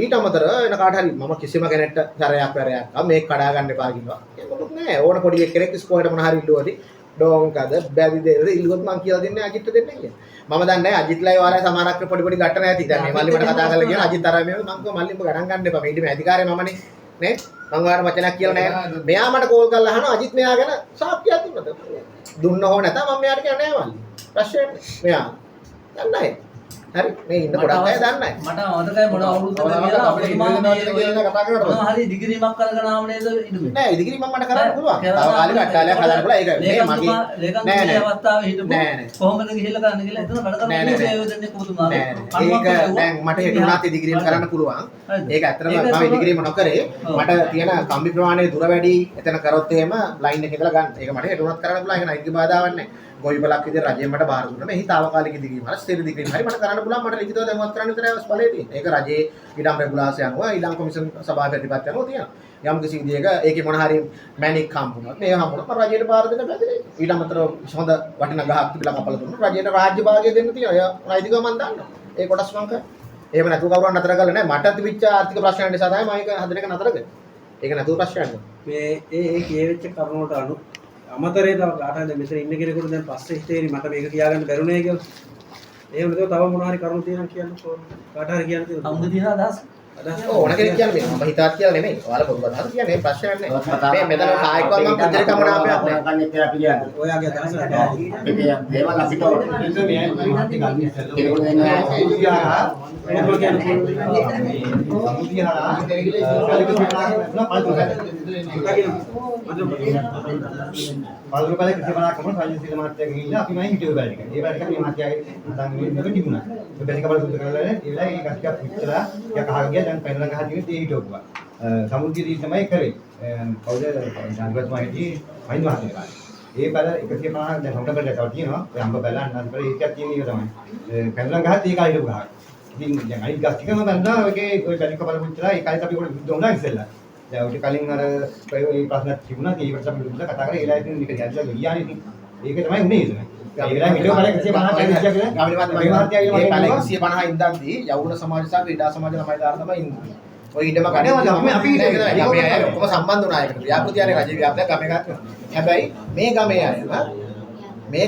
ඊට අමතරව වෙන කාට හරි මම කිසිම කෙනෙක්ට සරයක් වැරයක් මේක කඩා ගන්න එපා කිව්වා. ඒක මොකුත් නෑ. ඕන පොඩි කෙනෙක් ඉස්කෝලේට මොන හරි ඉල්ලුවදී ඩෝංකද බැරි දෙද ඉල්ලුවොත් මං කියලා දෙන්නේ අජිත්ට දෙන්නේ කියලා. මම දන්නේ නැහැ අජිත්ලයි වාලයි සමානක් පොඩි පොඩි ගැටන ඇති. දැන් මේ මල්ලි මට කතා කරලා කියන අජිත් අර මේ මං කිව්වා මල්ලි උඹ ගණන් ගන්න එපා. මේ ඉතින් අධිකාරිය මමනේ. නේ මං ඔයාලට වචනයක් කියලා නැහැ. මෙයා මට කෝල් කරලා අහනවා අජිත් මෙයා ගැන සාක්ෂියක් දුන්නද? දුන්න හෝ නැත්නම් මම මෙයාට කියන්නේ නැහැ මල්ලි. ප්‍රශ්නේ මෙයා දන්නේ නැහැ. හරි මේ ඉන්න ගොඩක් අය දන්නේ නැහැ. මට මතකයි මොන අවුරුද්දද කියලා අපේ මොනවා හරි ඩිග්‍රීමක් කරගෙන ආව නේද ඉදුනේ. නෑ ඉදිරි මම මට කරන්න පුළුවන්. තව කාලෙක අට්ටාලයක් හදන්න පුළුවන්. ඒක මේ මගේ නෑ අවස්ථාවේ හිටපො කොහොමද ගිහිල්ලා කරන්න කියලා එතන වැඩ කරන්නේ සේවය දෙන්නේ කොහොමද ඒක දැන් මට හිතුණාත් ඉදිරිම කරන්න පුළුවන්. ඒක ඇත්තටම මම ඉදිරිම නොකරේ. මට තියෙන කම්බි ප්‍රමාණය දුර වැඩි. එතන කරොත් එහෙම ලයින් එක ඉඳලා ගන්න. ඒක මට හිතුණාත් කරන්න පුළුවන්. ඒක නයිට් බාධාවක් නෑ. ගොවිපලක් විදිහට රජයෙන් මට බාර දුන්නා. මේ හිතාවකාලික ඉදිකිරීම හරි ස්ථිර ඉදිකිරීම හරි මට කරන්න පුළුවන්. මට ලිඛිතව දැනුවත් කරන්න විතරයි අවශ්‍ය බලය තියෙන්නේ. ඒක රජයේ ඊළඟ රෙගුලාසි අනුව ඊළඟ කොමිෂන් සභාව ප්‍රතිපත්ති අනුව තියෙනවා. යම් කිසි විදිහක ඒකේ මොන හරි මැනික් හම්බුනොත් මේ හම්බුනොත් මම රජයට බාර දෙන්න බැහැ. ඊට අමතරව හොඳ වටිනා ගහක් තිබිලා කපලා දුන්නොත් රජයට රාජ්‍ය භාගය දෙන්න තියෙනවා. ඒ නෛතිකව මම දන්නවා. ඒ කොටස් මම කරා. එහෙම නැතුව කවුරුන් නතර කරලා නැහැ. මට තිබිච්ච ආර්ථික ප්‍රශ්න නිසා තමයි මම ඒක හදන එක නතර කරේ. ඒක නැතුව ප්‍රශ්නයක් නෑ. මේ ඒ කියවෙච්ච කරුණ වලට අනුව අමතරේ තව කාටද මෙතන ඉන්න කෙනෙකුට දැන් පස්සේ හිතේරි මට මේක කියාගන්න බැරුණේ කියලා. එහෙම නැතුව තව මොනවා හරි කරුණු තියෙනවා කියන්න ඕනේ. කාට හරි කියන්න තියෙනවා. අමුද තියෙන අදහස්. ඕන කෙනෙක් කියන්නේ මම හිතාත් කියලා නෙමෙයි. ඔයාලා පොදු අදහස් කියන්නේ ප්‍රශ්නයක් නෑ. මේ මෙතන කායිකව මම පුදුරේ කමනාපයක් නෑ. ගන්න ඉතින් අපි කියන්නේ. ඔයාගේ අදහස නැහැ. ඒක දේවල් අපිට පාදුරුකලේ කිසිමනාකම රාජ්‍ය සීල මාත්‍යා ගිහිල්ලා අපි මම හිතුවේ බැලි එක. ඒ බැලි එක මේ මාත්‍යාගේ අතන් තිබුණා. ඒ බැලි කබල සුද්ධ කරලා ඒ වෙලාවේ ඒක ටිකක් පිටලා ටිකක් අහගෙන ගියා. දැන් පැනලා ගහදී තේ හිටවුවා. සමුද්‍රදී තමයි කරේ. කවුද ජාතිපති මහිතී මහින්ද මහත්තයා. ඒ බැල 150 දැන් හොඳ බැලක් තියෙනවා. ඒ අම්බ බැල අන්නත් බැල ඒකක් තියෙන එක තමයි. පැනලා ගහත් ඒක හිටපු ගහක්. ඉතින් දැන් අනිත් ගස් ටිකම ගන්නවා. ඒකේ ওই බැලි කබල පුච්චලා ඒකයි අපි උඩ විරුද්ධ වුණා ඉස්සෙල්ලා. දැන් ඔය කලින් අර ඒ ප්‍රශ්නත් තිබුණා. ඒකට අපි විරුද්ධව කතා කරලා ඒ වෙලාවේ ඉතින් මේක යද්දලා ගියානේ ඉතින්. ඒක තමයි උනේ ඉතින්. ඒ වෙලාවේ හිටව බලයක් 150 ගාමිණී මහත්මයා මේ පැලේ 150 ඉඳන්දී යවුණ සමාජ සහ ක්‍රීඩා සමාජ ළමයි දාලා තමයි ඉන්නේ. ඔය ඉඩම ගන්න අපි අය ඔක්කොම සම්බන්ධ වුණා ඒකට. ව්‍යාපෘතියනේ රජ ව්‍යාපෘතිය ගමේ ගත්තා. හැබැයි මේ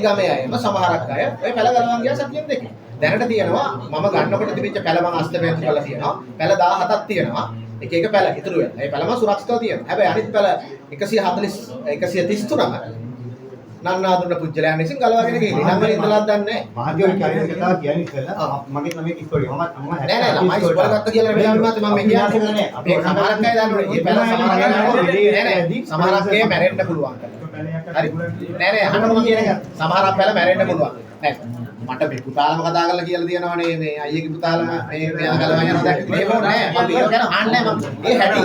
ගමේ අයම සමහරක් අය ඔය පැල ගලවන් ගියා සතියෙන් දෙකේ. දැනට තියෙනවා මම ගන්නකොට තිබිච්ච පැල මම අස්තපේන්තු කරලා තියෙනවා. පැල 17ක් තියෙනවා. එක එක පැල ඉතුරු වෙනවා. ඒ පැලම සුරක්ෂිතව තියෙනවා. හැබැයි අනිත් පැල 133ම නන්නාඳුන පුජ්‍යලයන් විසින් ගලවාගෙන ගිහින් ඉතින් මම ඉඳලා දන්නේ නැහැ. මහත්යෝ කියන්නේ කතාව කියන්නේ ඉස්සෙල්ලා මගේ ළමයි ඉස්කෝලේ මම නෑ නෑ ළමයි ඉස්කෝලේ ගත්ත කියලා වෙලාවෙ මම කියන්නේ අපේ සමහරක් අය දන්නවනේ. මේ පැල සමහරක් අය නෑ සමහරක් අය මැරෙන්න පුළුවන්. හරි නෑ නෑ අහන්න මම කියන එක සමහරක් පැල මැරෙන්න පුළුවන්. නෑ මට මේ පුතාලම කතා කරලා කියලා තියෙනවනේ මේ අයියගේ පුතාලම මේ මෙයා ගලවා යනවා දැක්ක මේක නෑ මම ඒක ගැන අහන්නේ නෑ මම ඒ හැටි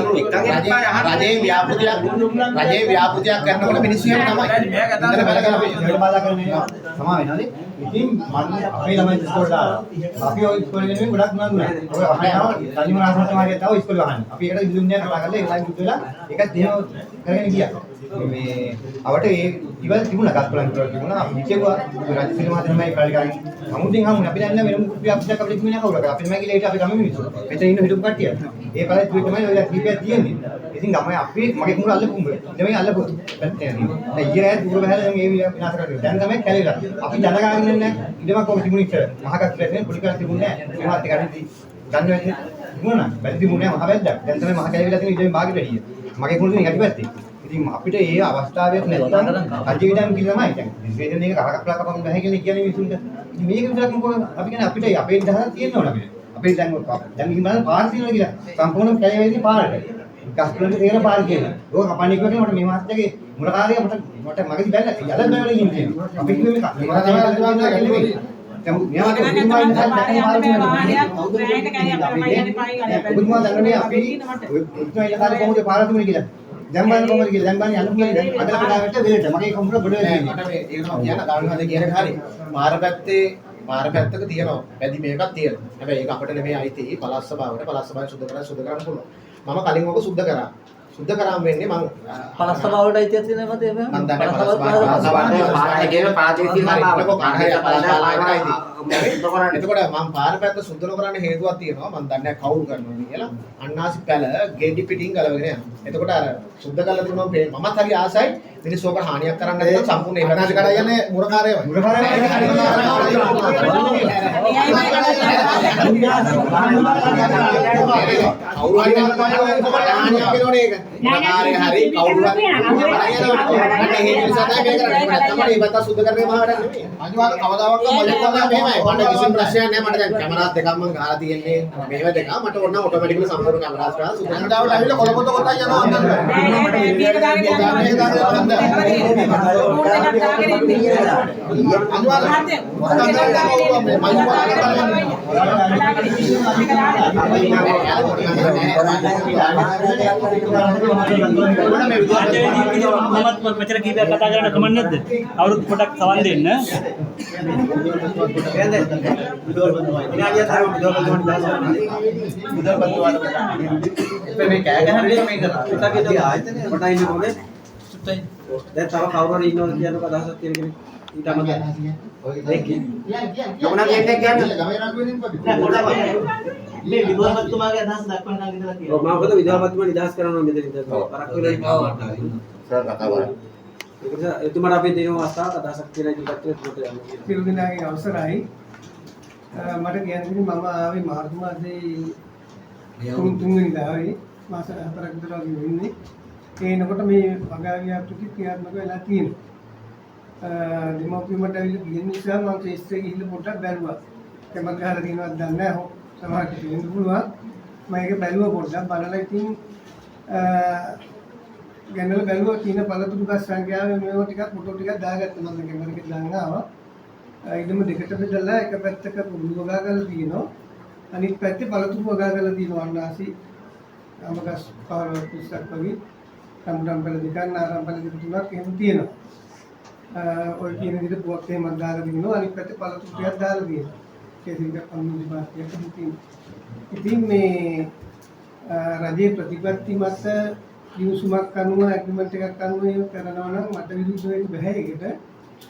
රජයේ ව්‍යාපෘතියක් කරනකොට මිනිස්සු එහෙම තමයි ඉතන බල ගලපේ බාධා කරන්නේ සමා වෙනවානේ ඉතින් මම අපේ ළමයි ඉස්කෝලේ දාලා අපි ඔය ඉස්කෝලේ ගෙනුවේ ගොඩක් නංගුනා ඔය අහනවා තනියම ආසන්න මාරිය තව ඉස්කෝලේ අහන්නේ අපි ඒකට විදුන්නේ කතා කරලා ඒකයි බුද්ධ වෙලා ඒකත් එහෙම කරගෙන ගියා මේ අවට ඒ ඉවල් තිබුණා ගස්කොලන් තිබුණා අපි විචේවා රාජ්‍ය සිනමා තමයි කාලිකාරි සමුද්‍රෙන් හම්ුනේ අපි දන්නේ වෙන මුකුත් අපිට අපිට කිව්වේ නැහැ කවුරුත් අපි තමයි ගිහලා හිටිය අපි ගම මිනිස්සු මෙතන ඉන්න හිටපු කට්ටිය ඒ කාලේ තමයි ඔය කීපයක් තියෙන්නේ ඉතින් ගමයි අපි මගේ කුඹුර අල්ලපු කුඹුර නෙමෙයි අල්ලපු පැත්තේ නේද ඊයේ දුර බහැලා දැන් මේ විනාශ කරලා දැන් තමයි කැලේලා අපි දැනගන්නේ නැහැ ඉඩමක් කොහොමද තිබුණේ ඉතල මහකත් රැගෙන පොඩි කාලේ තිබුණේ නැහැ ඒවත් එකයි ගන්න වෙන්නේ තිබුණා බැලි තිබුණේ නැහැ මහ වැද්දක් දැන් තමයි මහ කැලේලා තියෙන ඉඩමේ භාගෙට වැඩිය මගේ කුඹුර තියෙන යටිපැත්තේ ඉතින් අපිට ඒ අවස්ථාවක් නැත්නම් අජීවිතම් කියලා තමයි දැන් විශ්වවිද්‍යාලේ එක කරකක්ලා කපන්න බෑ කියලා කියන්නේ මිනිසුන්ට ඉතින් මේක විතරක් මොකද අපි කියන්නේ අපිට අපේ නිදහසක් තියෙන්න ඕන අපිට අපේ දැන් ඉතින් පාර තියෙනවා කියලා සම්පූර්ණ කැලේදී පාරට ගස්කොලන්ට තේරෙන පාර කියලා ඕක කපන්නේ කියලා මට මේ මාත්‍යගේ මුලකාරිය මට මගදී බැලලා යලත් බැලලා ඉන්නේ අපි කිව්වේ මේක මම තමයි අල්ලනවා නෙවෙයි දැන් මෙයාට උතුම්මා ඉඳන් දැක්කම උතුම්මා දන්නේ අපි උතුම්මා ඉලකාරේ කොහොමද පාර තුනේ කියලා දැන් බලන්න කොහොමද කියලා දැන් බලන්න යන්න කියලා දැන් අදලා පඩාවට වෙලට මගේ කොම්පුටර් බඩ වෙලා මට මේ ඒක කියන්න ගාමිණී හදේ කියන එක හරි මාර පැත්තක තියෙනවා පැදි මේකක් තියෙනවා හැබැයි ඒක අපිට නෙමෙයි අයිති පළාත් සභාවට සුද්ධ කරන්න පුළුවන් මම කලින් ඔක සුද්ධ කරාම වෙන්නේ මම පළාත් සභාවට අයිතියක් තියෙනවද එහෙම මම දන්නේ පළාත් සභාවට කියන ප්‍රාදේශීය එතකොට මම පාර පැත්ත සුද්ධ නොකරන්න හේතුවක් තියෙනවා මම දන්නේ කවුරු කරනවද කියලා අන්නාසි පැල ගෙඩි පිටින් ගලවගෙන යනවා එතකොට අර සුද්ධ කරලා තිබුණා මමත් හරි ආසයි මිනිස්සු ඔකට හානියක් කරන්න නැත්නම් සම්පූර්ණ ඒ අන්නාසි කඩා යන්නේ මුරකාරයමයි කවුරු හරි හානියක් කරනෝනේ ඒක මුරකාරය හරි කවුරු හරි අන්න ඒ නිසා තමයි මේක කරන්නේ නැත්නම් මම ඉබත සුද්ධ කරන්නේ මහා වැඩක් නෙමෙයි අනිවාර්ය කවදාවත් මම කවදා මෙහෙමයි මට කිසිම ප්‍රශ්නයක් නැහැ මට දැන් කැමරාස් දෙකක් මම ගහලා තියෙන්නේ මේව දෙක මට ඕන ඔටෝමැටිකලි සම්පූර්ණ කැමරාස් ගහලා සුද්ධ කරනවා ඇවිල්ලා කොලපොත කොටයි යනවා අන්දර මමත් මෙතන කීපයක් කතා කරන්න කමක් නැද්ද? අවුරුදු පොඩක් සවන් දෙන්න. මේ කෑ ගහන්නේ මේක පුතගේ ආයතනය කොට ඉන්න කොහොමද? සුත්තයි. දැන් තව කවුරු හරි ඉන්නවද කියන්නකෝ අදහසක් තියෙන කෙනෙක්. ඊට අමතරව. ලොකුනා කියන්නේ කියන්නේ ගමේ රාජ්‍යයෙන් පොඩි. මේ විදුහල්පතිතුමාගේ අදහස් දක්වන්න ඉඳලා ඔව් තියෙනවා. මම මොකද විද්‍යාපතිතුමා නිදහස් කරනවා මෙතන ඉඳන්. පරක් වෙලා ඉන්නවා. සර් කතා කරා. ඒක නිසා එතුමාට අපි දෙනවා අවස්ථාවක් අදහසක් කියලා ඉදිරියට එතුමාට යන්න. සියලු දෙනාගේ අවසරයි. මට කියන්නේ මම ආවේ මාර්තු මාසයේ තුන්වෙනිදා ආවේ මාස 4ක් විතර වගේ වෙන්නේ. ඒ එනකොට මේ වගාවියාපෘති ක්‍රියාත්මක වෙලා තියෙනවා. දෙමෝපියමට ඇවිල්ලා ගිය නිසා මම ශේෂ්ත්‍රයේ ගිහිල්ලා පොඩ්ඩක් බැලුවා. කැමරා ගහලා තියෙනවද දන්නේ නැහැ. සමහරට තියෙන්න පුළුවන්. මම ඒක බැලුවා පොඩ්ඩක් බලලා ඉතින් ගැනලා බැලුවා කියන පළතුරු ගස් සංඛ්‍යාව මේවා ටිකක් ෆොටෝ ටිකක් දාගත්තා මම කැමරා එකේ දාන්න ආවා. ඊටම දෙකට බෙදලා එක පැත්තක පුරුදු වගා කරලා තියෙනවා. අනිත් පැත්තේ පළතුරු වගා කරලා තියෙනවා අන්නාසි අමගස් 15ක් වගේ. සම්බුම්පල දෙකක් නාරම්පල දෙක තුනක් එහෙම තියෙනවා. ඔය කියන විදිහට පුවක් එහෙමත් දාලා දිනනවා අනිත් පැත්තේ පළතුරු ටිකක් දාලා තියෙනවා. ඒකෙන් කම්මුනි පාස්තියක් තියෙනවා. ඉතින් මේ රජයේ ප්‍රතිපත්ති මත දිනුසුමක් අනුව ඇග්‍රීමන්ට් එකක් අනුව ඒක කරනවා නම් මට විරුද්ධ වෙන්න බෑ ඒකට.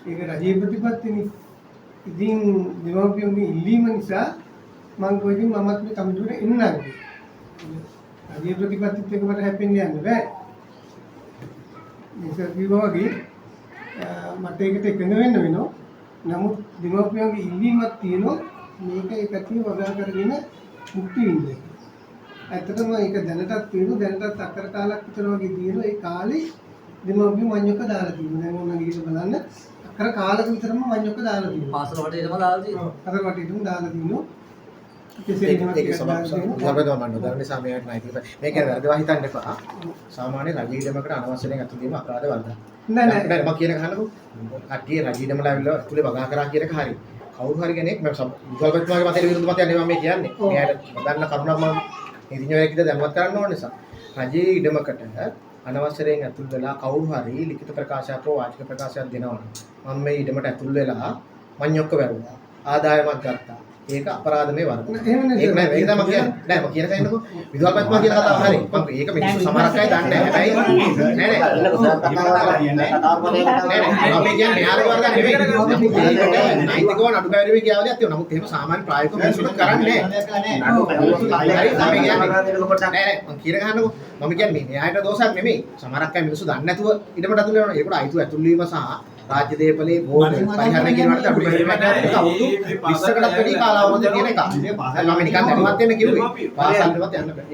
ඒක රජයේ ප්‍රතිපත්තිනේ. ඉතින් දෙමව්පියන්ගේ ඉල්ලීම නිසා මම කොයිදින් මමත් මේ කමිටුවේ ඉන්නවා. රජයේ ප්‍රතිපත්තිත් එක්ක මට හැප්පෙන්න යන්න බෑ. මේක විවාහගේ මට ඒකට එකඟ වෙන්න වෙනවා. නමුත් දෙමව්පියන්ගේ ඉල්ලීමක් තියෙනවා මේක එකතිය වගා කරගෙන මුක්ති විඳින්න. ඇත්තටම ඒක දැනටත් තියෙනවා දැනටත් අක්කර කාලක් විතර වගේ තියෙනවා. ඒ කාලේ දෙමව්පිය මඤ්ඤොක්ක දාලා තියෙනවා. දැන් ඕන ගිහින් බලන්න අක්කර කාලක විතරම මඤ්ඤොක්ක දාලා තියෙනවා. පාසල වටේටම දාලා තියෙනවා. අර වටේටම දාලා තියෙනවා. ඒක සාමාන්‍යයෙන් මේක වැරදිවා හිතන්න එපා. සාමාන්‍ය රජීය ඉඩමකට අනවශ්‍යයෙන් අතු දීම අපරාධ වර්ධන. නෑ මම කියන කහනකො. කට්ටිය රජීය ඉඩමලා ඇවිල්ලා ඇතුලේ වගා කරා කියන එක හරි. කවුරු හරි කෙනෙක් මම විදුහල්පතිතුමාගේ මතයට විරුද්ධ මතයක් නෙවෙයි මම කියන්නේ. මෙයාට ගන්න කරුණක් මම නීතිඥයෙක්ද දැනුවත් කරන්න ඕන නිසා. රජීය ඉඩමකට අනවශ්‍යයෙන් ඇතුල් වෙලා කවුරු හරි ලිඛිත ප්‍රකාශයක් හෝ වාචික ප්‍රකාශයක් දෙනවා. මම මේ ඉඩමට ඇතුල් වෙලා මඤ්ඤොක්ක වැරුවා. ආදායමක් ගත්තා. ඒක අපරාධමේ වරද. ඒක නෑ මේක තමයි කියන්නේ. නෑ මම කියන කයින්කෝ විදුහල්පතිතුමා කියන කතාව හරි. මම ඒක මිනිස්සු සමහරක් අය දන්නේ නැහැ. හැබැයි නෑ මම කියන්නේ මෙයාගේ වරද නෙවෙයි. නෛතිකව නඩු පැවරීමේ කියාවලියක් තියෙනවා. නමුත් එහෙම සාමාන්‍ය ප්‍රායෝගිකව මිනිස්සුන්ට කරන්නේ නෑ. මම කියන ගහන්නකෝ මම කියන්නේ මෙයාට දෝෂයක් නෙමෙයි. සමහරක් අය මිනිස්සු දන්නේ නැතුව ඉඩමට ඇතුල් වෙනවා. ඒකට අයිතුව ඇතුල් වීම සහ රාජ්‍ය දේපලේ බෝඩ් පරිහරණය කියනවාට අපි මෙහෙමට අවුරුදු 20කටත් වැඩි කාලාවධිය තියෙන එක. දැන් මම නිකන් දැනුවත් වෙන්න කිව්වේ. පාසල්වලත් යන්න බෑ.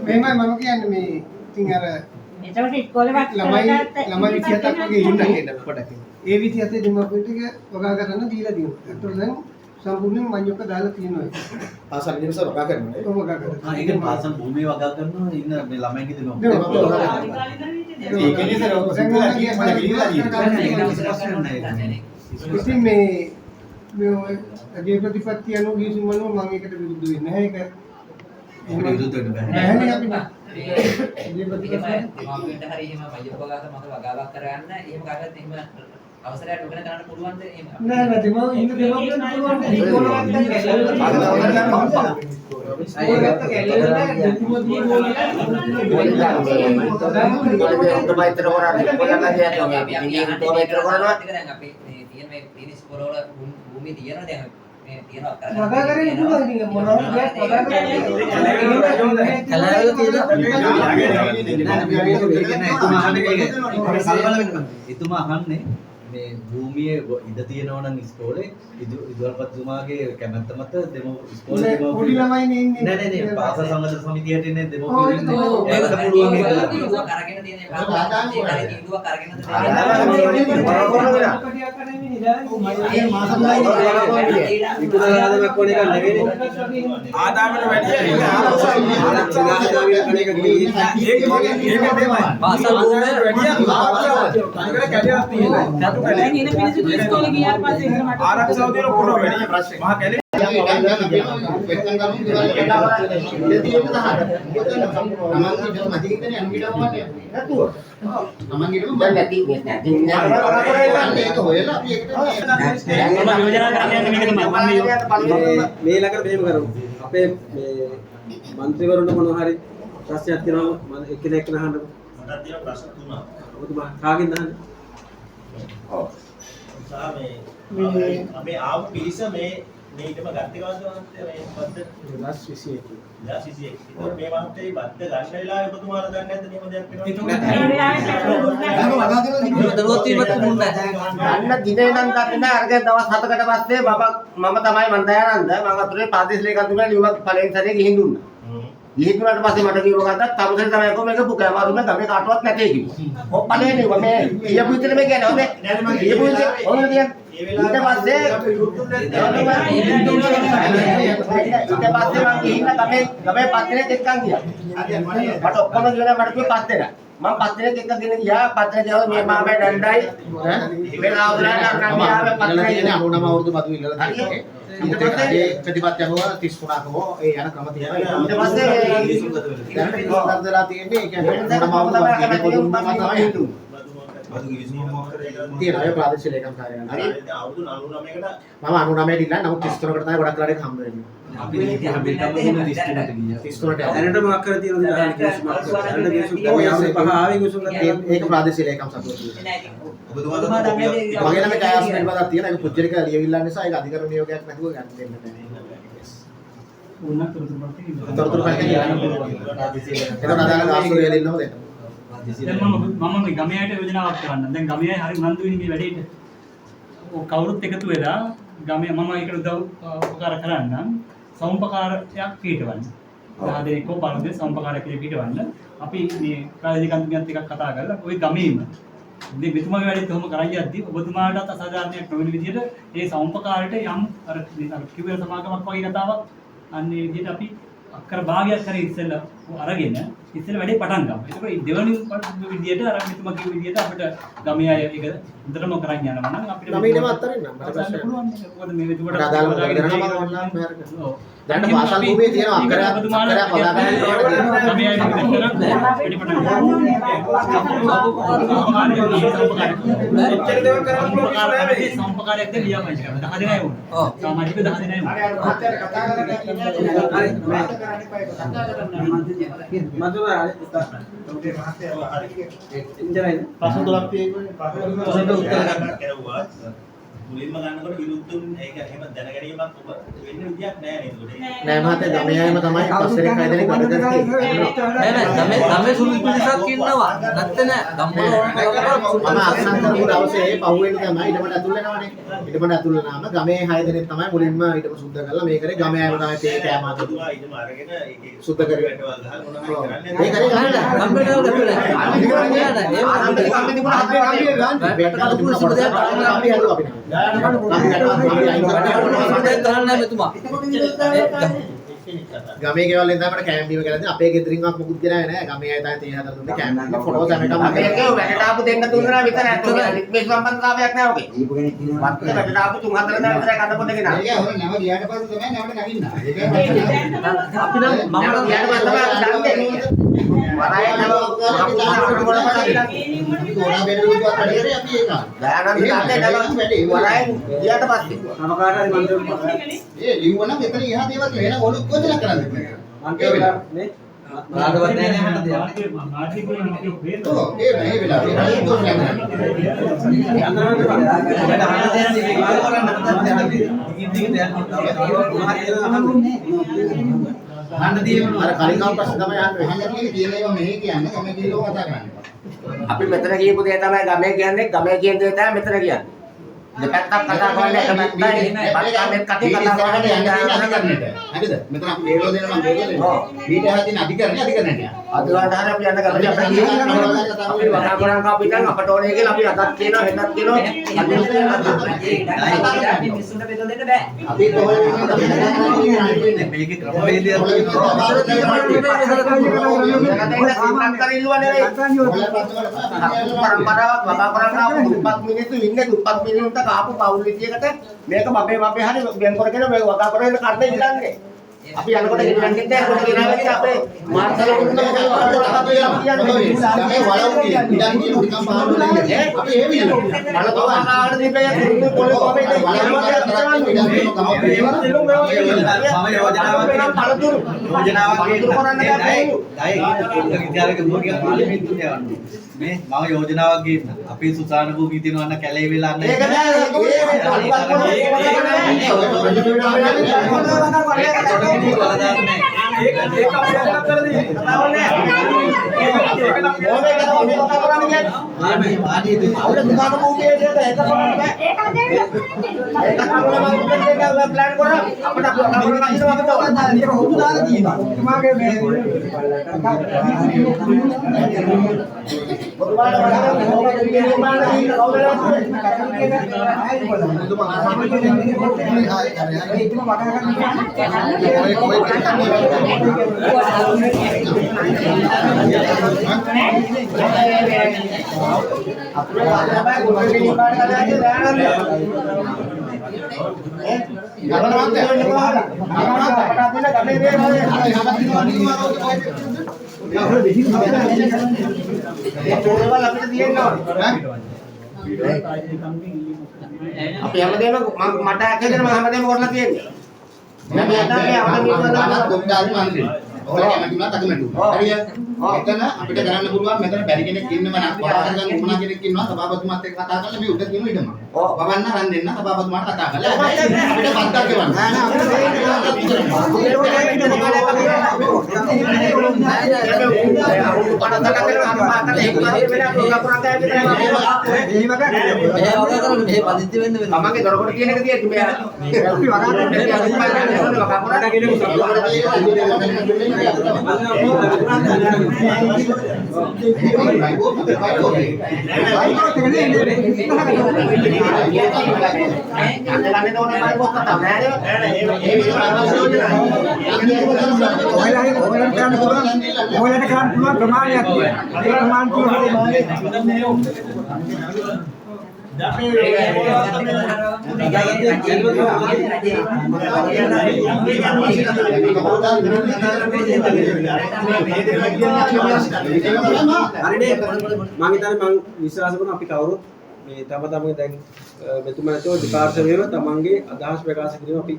මේමයි මම කියන්නේ මේ ඉතින් අර එතකොට ඉස්කෝලේ වත් ළමයි 27ක් වගේ ඉන්න පොඩක්. ඒ 27 දෙමව්පිය ටික වගා කරන්න දීලා දිනුවා. ඒතකොට දැන් සම්පූර්ණයෙන් මඤ්ඤොක්ක දාලා තියෙනවා ඒක. පාසල් ඉඳලා වගා කරනවා. ඔව් වගා කරනවා. ආ ඒක පාසල් භූමිය වගා කරනවා ඉන්න මේ ළමයින්ගේ දෙනවා. ඒකනේ සර් ඔක සිංහල කියන්නේ ඉතින් මේ රජයේ ප්‍රතිපත්ති අනුව ගිහින් මම ඒකට විරුද්ධ වෙන්නේ නැහැ. ඒක විරුද්ධ වෙන්න බෑ. නැහැනේ අපි. එහෙම හරි එහෙම මයක වගාත මම වගාවක් කරගන්න එහෙම කාටවත් එහෙම අවසරයක් නොගෙන කරන්න පුළුවන්ද එහෙම නෑ නෑ දෙමව ඉන්න දෙමව්පියන්ට පුළුවන් නේ දැන් අපි තියෙන මේ තියෙන ස්කෝල වල භූමිය තියෙනවා දැන් මේ තියෙනවා වගා කරගෙන පුළුවන් ඉතින් මොනවද දෙයක් වගා කරගෙන එතුමා අහන්නේ මේ භූමියේ ඉඳ තියෙනවා නම් ඉස්කෝලේ විදුහල්පතිතුමාගේ කැමැත්ත මත දෙමු ඉස්කෝලේ පොඩි ළමයිනේ ඉන්නේ නෑ පාසල් සංගත සමිතියට ඉන්නේ දෙමෝපියෝ ඉන්නේ ඒකට පුළුවන් ඒක කරගෙන තියෙන ඒක දීදුවක් කරගෙන දැන් ඉන පිළිසිදු ඉස්කෝලේ ගියාට පස්සේ එහෙම මට ආරක්ෂාව තියෙන පොර වැඩි ප්‍රශ්නේ මහා කැලේ දැන් නැති නැති ඒක හොයලා අපි ඒකට යෝජනා කරන්න යන්නේ මේක තමයි. මේ ළඟට මෙහෙම කරමු. අපේ මේ മന്ത്രിවරුන්ට මොනවා හරි ප්‍රශ්නයක් තියෙනවා මම එක්කෙනෙක් අහන්න. මට තියෙන ප්‍රශ්න තුනක්. ඔබතුමා කාගෙන්ද අහන්නේ? ඔව්. මේ ආපු පිරිස මේ ඊටම ගත්තේ කවද්ද මහත්තයා මේ බද්ද 2021. 2021. මේ මහත්තයා බද්ද ගන්න වෙලාවේ ඔබතුමාලා දන්නේ නැද්ද මෙහෙම දෙයක් වෙනවා? අන්න දිනේ නම් ගන්න අරගෙන දවස් 7කට පස්සේ මම තමයි මන්දයානන්ද මම අතුරේ ප්‍රාදේශීය ලේකම්තුමා ලියුමක් පළවෙනි සැරේ ගිහින් දුන්නා. ගිහින් දුන්නාට පස්සේ මට කිව්ව ගත්තා තමුසෙන් තමයි කො මේක පුකේ අමාරුම ගමේ කාටවත් නැtei කිව්වා. ඔය පළවෙනි මේ කියපු විතර මේ කියන්නේ හොඳේ. කියපු විතර ඕන කියන්නේ ඊට පස්සේ මම ගිහින් ගමේ පස් දිනක් එක්කන් ගියා. මට ඔක්කොම ගිහලා මට කිව්වේ පස් දෙනා. මම පස් දිනක් එක්ක ගෙන ගියා. පස් දිනක් ගියා මේ මාමේ ඩණ්ඩයි වෙලා උදරාට නම් ආවේ පස් දිනක් කියන්නේ 99 අවුරුදු මතු ඉල්ලලා තියෙන්නේ. ඊට පස්සේ ප්‍රතිපත්තිය හොව 33ක හෝ ඒ යන ක්‍රම තියෙනවා. ඊට පස්සේ දැන් ඉස්සරදලා තියෙන්නේ ඒ කියන්නේ 99 අවුරුදු මතු තමයි හිතුනේ. තියෙනවා ඒ ප්‍රාදේශීය ලේකම් කාර්යාලය. හරි. අවුරුදු 99කට මම 99ට ඉල්ලන්නේ නමුත් 33කට තමයි ගොඩක් වෙලාවට හම්බ වෙන්නේ. අපි මේක හැබැයි තමයි 33ට ගියා. 33ට දැනට මොකක් කර තියෙනවද අහන්න කිව්වොත් දැනට කිව්වොත් පහ ආවේ කිව්වොත් ඒක ප්‍රාදේශීය ලේකම් සතුටුයි. ඔබතුමා දන්නේ මගේ ළඟ ඡායාස් පිළිබඳව තියෙන ඒක පුජ්‍යලික ලියවිල්ලන් නිසා ඒක අධිකරණ නියෝගයක් නැතුව ගන්න දෙන්න බෑ. තොරතුරු පරිදි යන්න පුළුවන්. ඒක අදාළ ගාස්තු වේදෙන්නම දෙන්න. දැන් මම මේ ගමයට යෝජනාවක් කරන්න. දැන් ගමයේ හරි උනන්දු වෙන්නේ මේ වැඩේට. ඔය කවුරුත් එකතු වෙලා ගමේ මම ඒකට උදව් උපකාර කරන්නම්. සමුපකාරයක් පිටවන්න. 10 දෙනෙක් හෝ 15 දෙනෙක් සමුපකාරයක් පිටවන්න. අපි මේ ප්‍රාදේශික අන්තිමයත් එකක් කතා කරලා ওই ගමේම ඉතින් මෙතුමාගේ වැඩේත් කොහොම කරන් යද්දි ඔබතුමාටත් අසාධාරණයක් නොවන විදිහට මේ සමුපකාරයට යම් අර කිව්වේ සමාගමක් වගේ කතාවක් අන්නේ විදිහට අපි අක්කර භාගයක් කරේ ඉස්සෙල්ලා අරගෙන ඉස්සෙල්ලා වැඩේ පටන් ගමු. ඒකෝ දෙවනි විදිහට අර මෙතුමා කිව්ව විදිහට අපිට ගමේ අය ඒක හොඳටම කරන් යනවා නම් අපිට ගමේටම අත්තරින්න මට ප්‍රශ්නයක් පුළුවන්. මොකද මේ මෙතුමට අදාළව කරනවා මම ඔන්ලයින් බෑර කරනවා. දැන් පාසල් භූමියේ තියෙන අක්කරයක් හොදා ගන්න ගමේ අය පිටපත එච්චර දේවල් කරන්න පුළුවන් නෑ සම්පකාරයක් දෙන්න ලියමයි කරනවා 10 දෙනයි වුණා. ඔව්. සමාජික 10 දෙනයි වුණා. ප්‍රශ්න තුනක් තියෙනවා. ප්‍රශ්නට උත්තර කරුවා. මුලින්ම ගන්නකොට විරුද්ධුන් ඒක එහෙම දැනගැනීමක් ඔබ වෙන්න විදියක් නැහැ නේද ඒකට? නෑ මහත්තයා ගමේයම තමයි පස්සේ එකයි දෙනෙක් වැඩ කරන්නේ. නෑ ගමේ සුළු පිරිසක් ඉන්නවා. නැත්te නෑ. ගම්වල මම අත්සන් කරපු දවසේ පහුවෙනි තමයි ඊටමට ඇතුල් වෙනවනේ. ඊටමට ඇතුල් වුණාම ගමේ 6 දෙනෙක් තමයි මුලින්ම ඊටම සුද්ධ කරලා මේ කරේ ගමේයම තමයි තේ කෑම අතුවා ඊටම අරගෙන ඒකේ සුද්ධ කරේ. වැටවල් ගහලා මොනවා කරන්නේ? මේ කරේ ගමේ ගෙවල් ඉඳන් අපිට කැම්ප් බීම කියලා දෙන අපේ ගෙදරින්වත් මුකුත් ගෙනාවේ නෑ ගමේ අය තමයි තේ හදලා දුන්නේ කැම්ප් එකේ ෆොටෝස් හැමකම මේක වැඩට ආපු දෙන්න තුන්දෙනා විතරයි. මේ සම්බන්ධතාවයක් නෑ ඔකේ. මත් වැඩට ආපු 3-4 දෙනා විතරයි කන්න පොඩ ගෙනා. ඒක හොර නම ගියාට පස්සේ තමයි නමට නගින්න. අපි නම් මම ගියාට පස්සේ තමයි දන්නේ. වරාය නම තෝරා බෙරුවත් වැඩි කරේ අපි ඒක. දයානන්ද දන්නේ නැහැ. වරාය ගියාට පස්සේ මම කාට හරි මන්ත්‍රී ඒ ලියුවනම් එතන එහා දේවල් වෙන ඕන කොහෙද කරන්නේ? මන්ත්‍රී වෙලා නේ කාටවත් නෑ නේ මට දෙයක්. ඔව් ඒ නෑ වෙලාවේ හරි තෝරන්නේ. අර කලින් ආව ප්‍රශ්න තමයි අහන්නේ. අහන්නේ කියලා ඒවා මෙහෙ කියන්නේ ගමේ කියලා කතා කරන්නේ. අපි මෙතන කියපු දේ තමයි ගමේ කියන්නේ. ගමේ කියන දේ තමයි මෙතන කියන්නේ. දෙපැත්තක් කතා කරන්නේ එක පැත්තයි. පරිකාමෙත් කටේ කතා කරන්නේ යන්නේ අධිකරණයට. හරිද? මෙතන අපි දේවල් දෙනවා නම් දේවල් දෙනවා. ඊට හැදින අධිකරණයට. අදලට හරිය අපි යන්න ගමනේ අපිට කියන්නේ අපි වහා කරන් අපිට අපට ඕනේ කියලා අපි අදත් කියනවා හෙටත් කියනවා. අපි මිනිස්සුන්ට බෙදලා දෙන්න බෑ. අපි කොහොමද මේකේ ක්‍රමවේදය පරම්පරාවක් වහා කරන් ආපු දුප්පත් මිනිස්සු ඉන්නේ දුප්පත් මිනිස්සුන්ට ආපු පවුල් විදියකට මේක මපේ හරි වෙන් කරගෙන මේක වගා කරගෙන කර්තේ ඉඳන්නේ. අපි යනකොට ගෙනියන්නේ නැහැ. කොට ගෙනාවද අපේ මාර්සල උන්නම ගමේ වලව් කියන ඉඳන් කියන නිකම් පාරවල ඉන්නේ. අපි එහෙම යනවා. බලතෝවාට දීපේ කුරුළු පොළ කොමේ මම යෝජනාවක් ගේන්න. අපේ සුසාන භූමිය තියෙනවා නම් කැලේ වෙලා නැහැ. ඒක නෑ. අපි හැමදේම මට ඇක්කගෙන මම හැමදේම කරලා තියෙන්නේ. මම යන්නේ අපිට මේක කොම්දාරි මන්ත්‍රී. ඔයාලා කැමතිුණා තකමැටුවා. හරියට? එතන අපිට කරන්න පුළුවන් මෙතන බැරි කෙනෙක් ඉන්නම නම් වඩා කරගන්න උනා කෙනෙක් ඉන්නවා සභාපතිතුමාත් එක්ක කතා කරලා මේ උඩ තියෙන ඉඩම. බබන්න රන් දෙන්න සභාපතිතුමාට කතා කරලා අපිට බද්දක් ගෙවන්න. තමන්ගේ දොරකොට තියෙන එක තියෙද්දි මෙයා අපි වගා විශ්වාස කරන අපි කවුරුත් මේ තම තමන්ගේ දැන් මෙතුමාට දෙපාර්ශ්වයේම තමන්ගේ අදහස් ප්‍රකාශ කිරීම අපි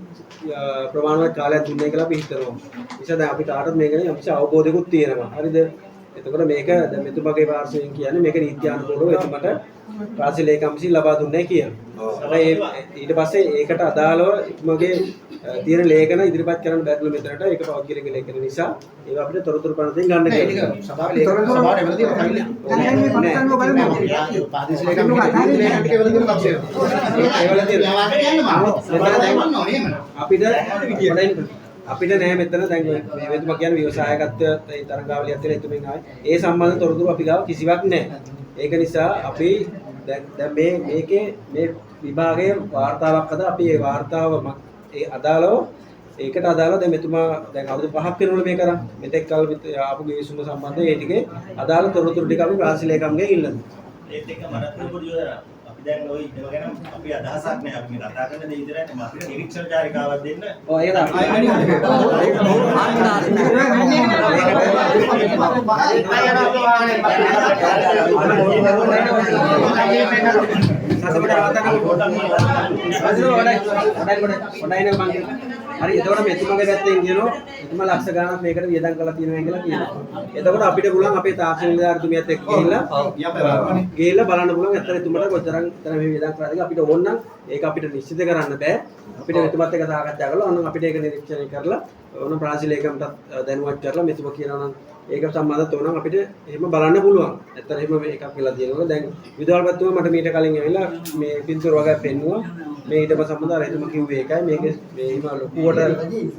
ප්‍රමාණවත් කාලයක් දුන්නේ කියලා අපි හිතනවා. නිසා දැන් අපි කාටත් මේක ගැන යම්කිසි අවබෝධයකුත් තියෙනවා. හරිද? එතකොට මේක දැන් මෙතුමාගේ පාර්ශ්වයෙන් කියන්නේ මේක නීත්‍යානුකූලව එතුමට රාජ්‍ය ලේකම්සි ලබා දුන්නේ කියලා. හැබැයි ඊට පස්සේ ඒකට අදාළව එතුමගේ තියෙන ලේඛන ඉදිරිපත් කරන්න බැරිලු මෙතනට ඒක පෞද්ගලික ලේඛන නිසා ඒක අපිට තොරතුරු පනතෙන් ගන්න කියලා. සභාවේ ලේඛන සභාවට එවල තියෙන ෆයිල් එක. පාදිසි ලේඛන ලේඛන ටික එවල තියෙන කප්සේ. ඒවල තියෙන අපිට නෑ මෙතන දැන් මේ වෙතුම කියන්නේ ව්‍යවසායකත්වයේ තරංගාවලියක් තියෙන එතුමින් ආවේ ඒ සම්බන්ධ තොරතුරු අපි ගාව කිසිවක් නෑ. ඒක නිසා අපි දැන් මේකේ මේ විභාගයේ වාර්තාවක් හදා අපි ඒ වාර්තාව ඒ අදාළව ඒකට අදාළව දැන් මෙතුමා දැන් අවුරුදු 5ක් වෙනවලු මේ කරා. මෙතෙක් කල් ආපු ගේසුම සම්බන්ධව ඒ ටිකේ අදාළ තොරතුරු ටික අපි රාජ්‍ය ලේකම්ගේ ඉල්ලනවා. ඒත් එක මරත් පොඩි යෝදා අපි දැන් ওই ඉතම ගැන අපි අදහසක් නැහැ. අපි මේ කතා කරන දේ විතරයි මම අපිට නිරීක්ෂණ චාරිකාවක් දෙන්න. ඔව් ඒක හරි එතකොට මෙතුමගේ පැත්තෙන් කියනවා එතුමා ලක්ෂ ගණනක් මේකට වියදම් කරලා තියෙනවා කියලා කියනවා. එතකොට අපිට පුළුවන් අපේ තාක්ෂණ නිලධාරිතුමියත් එක්ක ගිහිල්ලා බලන්න පුළුවන් ඇත්තට එතුමට කොතරම් මේ වියදම් කරාද කියලා අපිට ඕන නම් ඒක අපිට නිශ්චිත කරන්න බෑ. අපිට එතුමත් එක්ක සාකච්ඡා කරලා ඕන අපිට ඒක නිරීක්ෂණය කරලා ඕන ප්‍රාදේශීය ලේකම්ටත් දැනුවත් කරලා මෙතුමා කියනවා නම් ඒක සම්බන්ධව තෝරනම් අපිට එහෙම බලන්න පුළුවන්. ඇත්තට එහෙම එකක් වෙලා තියෙනවා. දැන් විදුහල්පතිතුමා මට මීට කලින් ඇවිල්ලා මේ පින්තූර වගේ පෙන්නුවා. මේ ඊටම සම්බන්ධව රහිතම කිව්වේ ඒකයි. මේක මේ හිම ලොකුවට